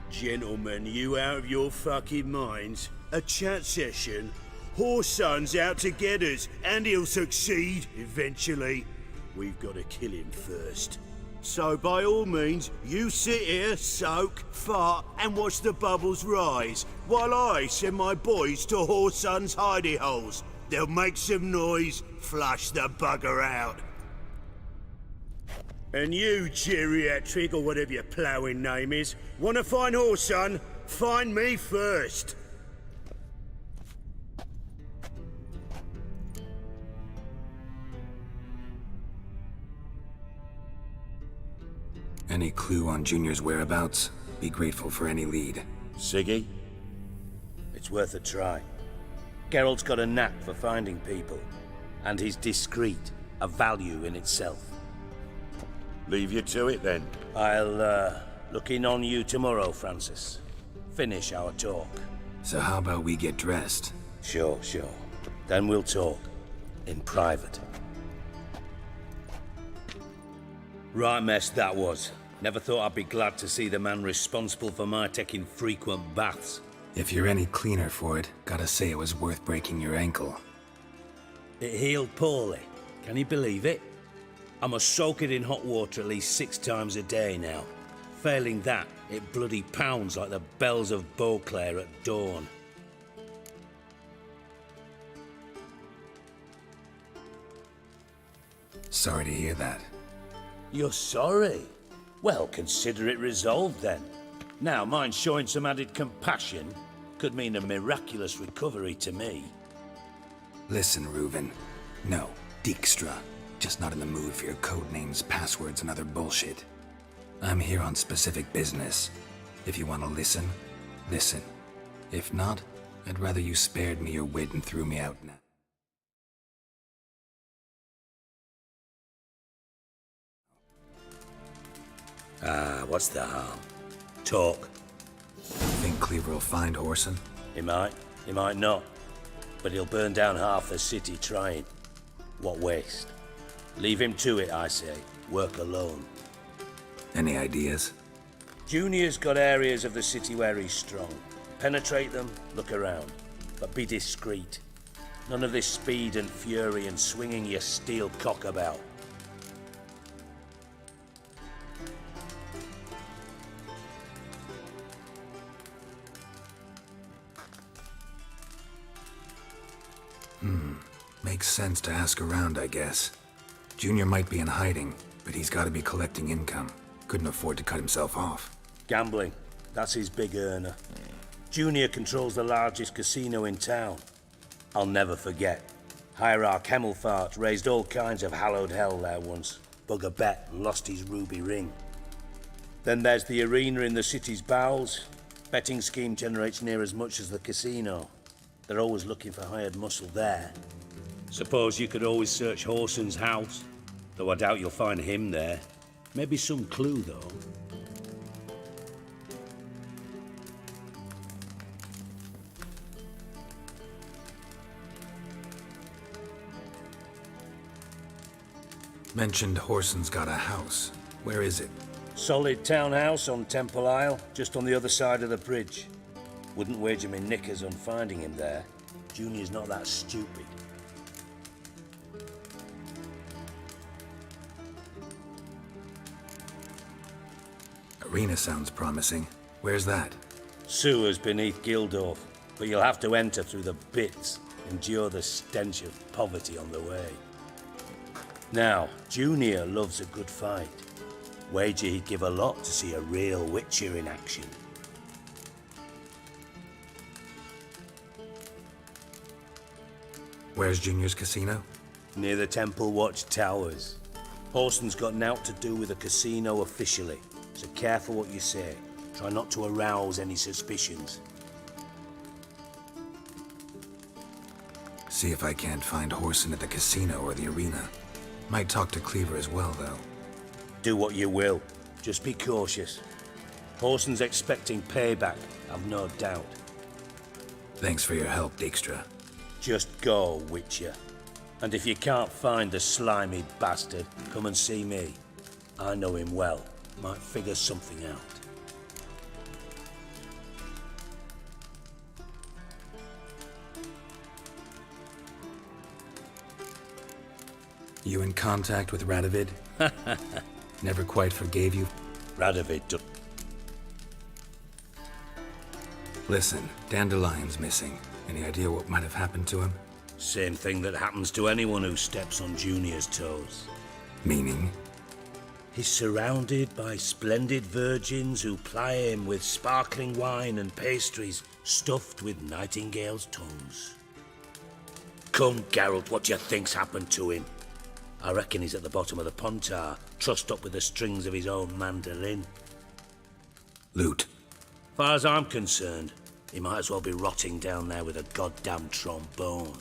Speaker 8: Gentlemen, you out of your fucking minds? A chat session? Whoreson's out to get us, and he'll succeed, eventually. We've got to kill him first. So by all means, you sit here, soak, fart, and watch the bubbles rise, while I send my boys to Whoreson's hidey holes. They'll make some noise, flush the bugger out. And you, geriatric, or whatever your ploughing name is, want to find Whoreson? Find me first.
Speaker 1: Any clue on Junior's whereabouts? Be grateful for any lead.
Speaker 3: Siggy? It's worth a try. Geralt's got a knack for finding people. And he's discreet, a value in itself.
Speaker 9: Leave you to it, then.
Speaker 3: I'll, look in on you tomorrow, Francis. Finish our talk.
Speaker 1: So how about we get dressed?
Speaker 3: Sure. Then we'll talk. In private. Right mess that was. Never thought I'd be glad to see the man responsible for my taking frequent baths.
Speaker 1: If you're any cleaner for it, gotta say it was worth breaking your ankle.
Speaker 3: It healed poorly. Can you believe it? I must soak it in hot water at least 6 times a day now. Failing that, it bloody pounds like the bells of Beauclair at dawn.
Speaker 1: Sorry to hear that.
Speaker 3: You're sorry? Well, consider it resolved then. Now, mind showing some added compassion could mean a miraculous recovery to me.
Speaker 1: Listen, Reuven. No, Dijkstra. Just not in the mood for your code names, passwords, and other bullshit. I'm here on specific business. If you want to listen, listen. If not, I'd rather you spared me your wit and threw me out now.
Speaker 3: What's the harm? Talk.
Speaker 1: Think Cleaver will find Whoreson?
Speaker 3: He might not. But he'll burn down half the city trying. What waste? Leave him to it, I say. Work alone.
Speaker 1: Any ideas?
Speaker 3: Junior's got areas of the city where he's strong. Penetrate them, look around. But be discreet. None of this speed and fury and swinging your steel cock about.
Speaker 1: Makes sense to ask around, I guess. Junior might be in hiding, but he's got to be collecting income. Couldn't afford to cut himself off.
Speaker 3: Gambling. That's his big earner. Junior controls the largest casino in town. I'll never forget. Hierarch Hemmelfart raised all kinds of hallowed hell there once. Bugger bet and lost his ruby ring. Then there's the arena in the city's bowels. Betting scheme generates near as much as the casino. They're always looking for hired muscle there. Suppose you could always search Horson's house, though I doubt you'll find him there. Maybe some clue, though.
Speaker 1: Mentioned Horson's got a house. Where is it?
Speaker 3: Solid townhouse on Temple Isle, just on the other side of the bridge. Wouldn't wager me knickers on finding him there. Junior's not that stupid.
Speaker 1: Arena sounds promising. Where's that?
Speaker 3: Sewers beneath Gildorf, but you'll have to enter through the bits, endure the stench of poverty on the way. Now, Junior loves a good fight. Wager he'd give a lot to see a real Witcher in action.
Speaker 1: Where's Junior's casino?
Speaker 3: Near the Temple Watch Towers. Horson's got naught to do with a casino officially, so careful what you say. Try not to arouse any suspicions.
Speaker 1: See if I can't find Horson at the casino or the arena. Might talk to Cleaver as well, though.
Speaker 3: Do what you will. Just be cautious. Horson's expecting payback, I've no doubt.
Speaker 1: Thanks for your help, Dijkstra.
Speaker 3: Just go, Witcher. And if you can't find the slimy bastard, come and see me. I know him well. Might figure something out.
Speaker 1: You in contact with Radovid? Never quite forgave you?
Speaker 3: Radovid.
Speaker 1: Listen, Dandelion's missing. Any idea what might have happened to him?
Speaker 3: Same thing that happens to anyone who steps on Junior's toes.
Speaker 1: Meaning?
Speaker 3: He's surrounded by splendid virgins who ply him with sparkling wine and pastries stuffed with nightingales' tongues. Come, Geralt, what do you think's happened to him? I reckon he's at the bottom of the Pontar, trussed up with the strings of his own mandolin.
Speaker 1: Loot.
Speaker 3: Far as I'm concerned, he might as well be rotting down there with a goddamn trombone.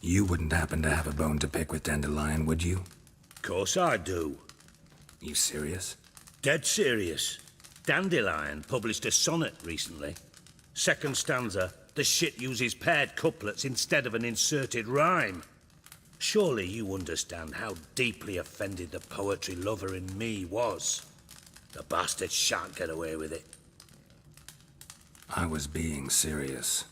Speaker 1: You wouldn't happen to have a bone to pick with Dandelion, would you?
Speaker 3: Course I do.
Speaker 1: You serious?
Speaker 3: Dead serious. Dandelion published a sonnet recently. Second stanza, the shit uses paired couplets instead of an inserted rhyme. Surely you understand how deeply offended the poetry lover in me was. The bastard shan't get away with it.
Speaker 1: I was being serious.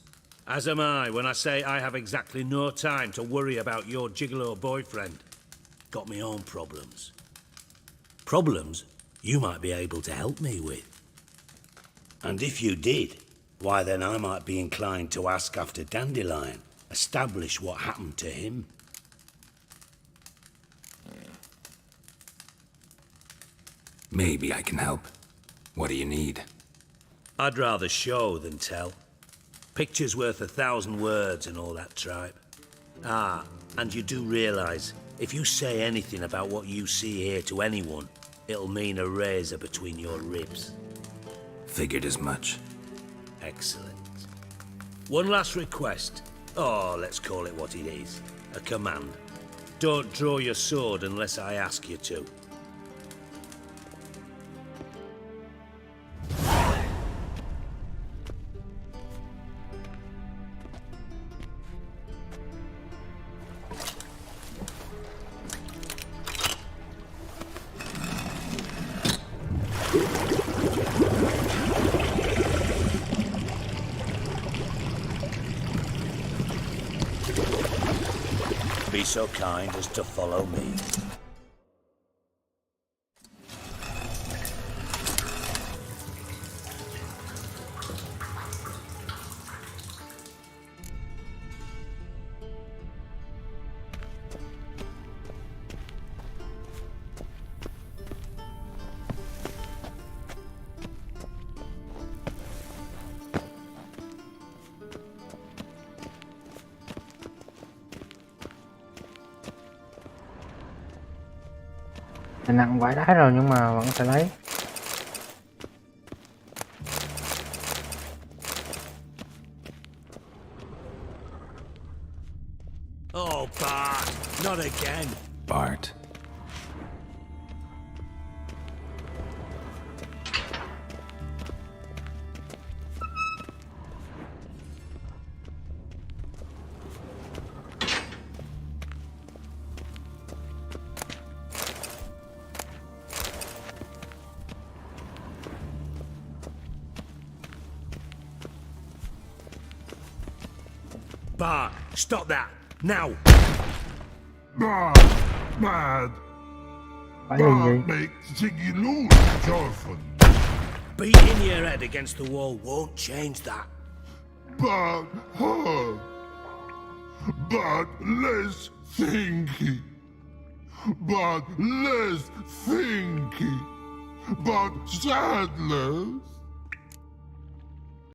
Speaker 3: As am I when I say I have exactly no time to worry about your gigolo boyfriend. Got me own problems. Problems you might be able to help me with. And if you did, why then I might be inclined to ask after Dandelion, establish what happened to him.
Speaker 1: Maybe I can help. What do you need?
Speaker 3: I'd rather show than tell. Picture's worth 1,000 words and all that tripe. Ah, and you do realise, if you say anything about what you see here to anyone, it'll mean a razor between your ribs.
Speaker 1: Figured as much.
Speaker 3: Excellent. One last request. Oh, let's call it what it is. A command. Don't draw your sword unless I ask you to. Be so kind as to follow me.
Speaker 16: Nặng vãi đái rồi nhưng mà vẫn phải lấy.
Speaker 8: Oh, Bart, not again.
Speaker 1: Bart.
Speaker 8: Bart, stop that, now.
Speaker 17: Bad, bad.
Speaker 16: Phải là gì?
Speaker 17: Makes Ziggy lose often.
Speaker 8: Beating your head against the wall won't change that.
Speaker 17: But hard. But less thinky. But less thinky. But sadness.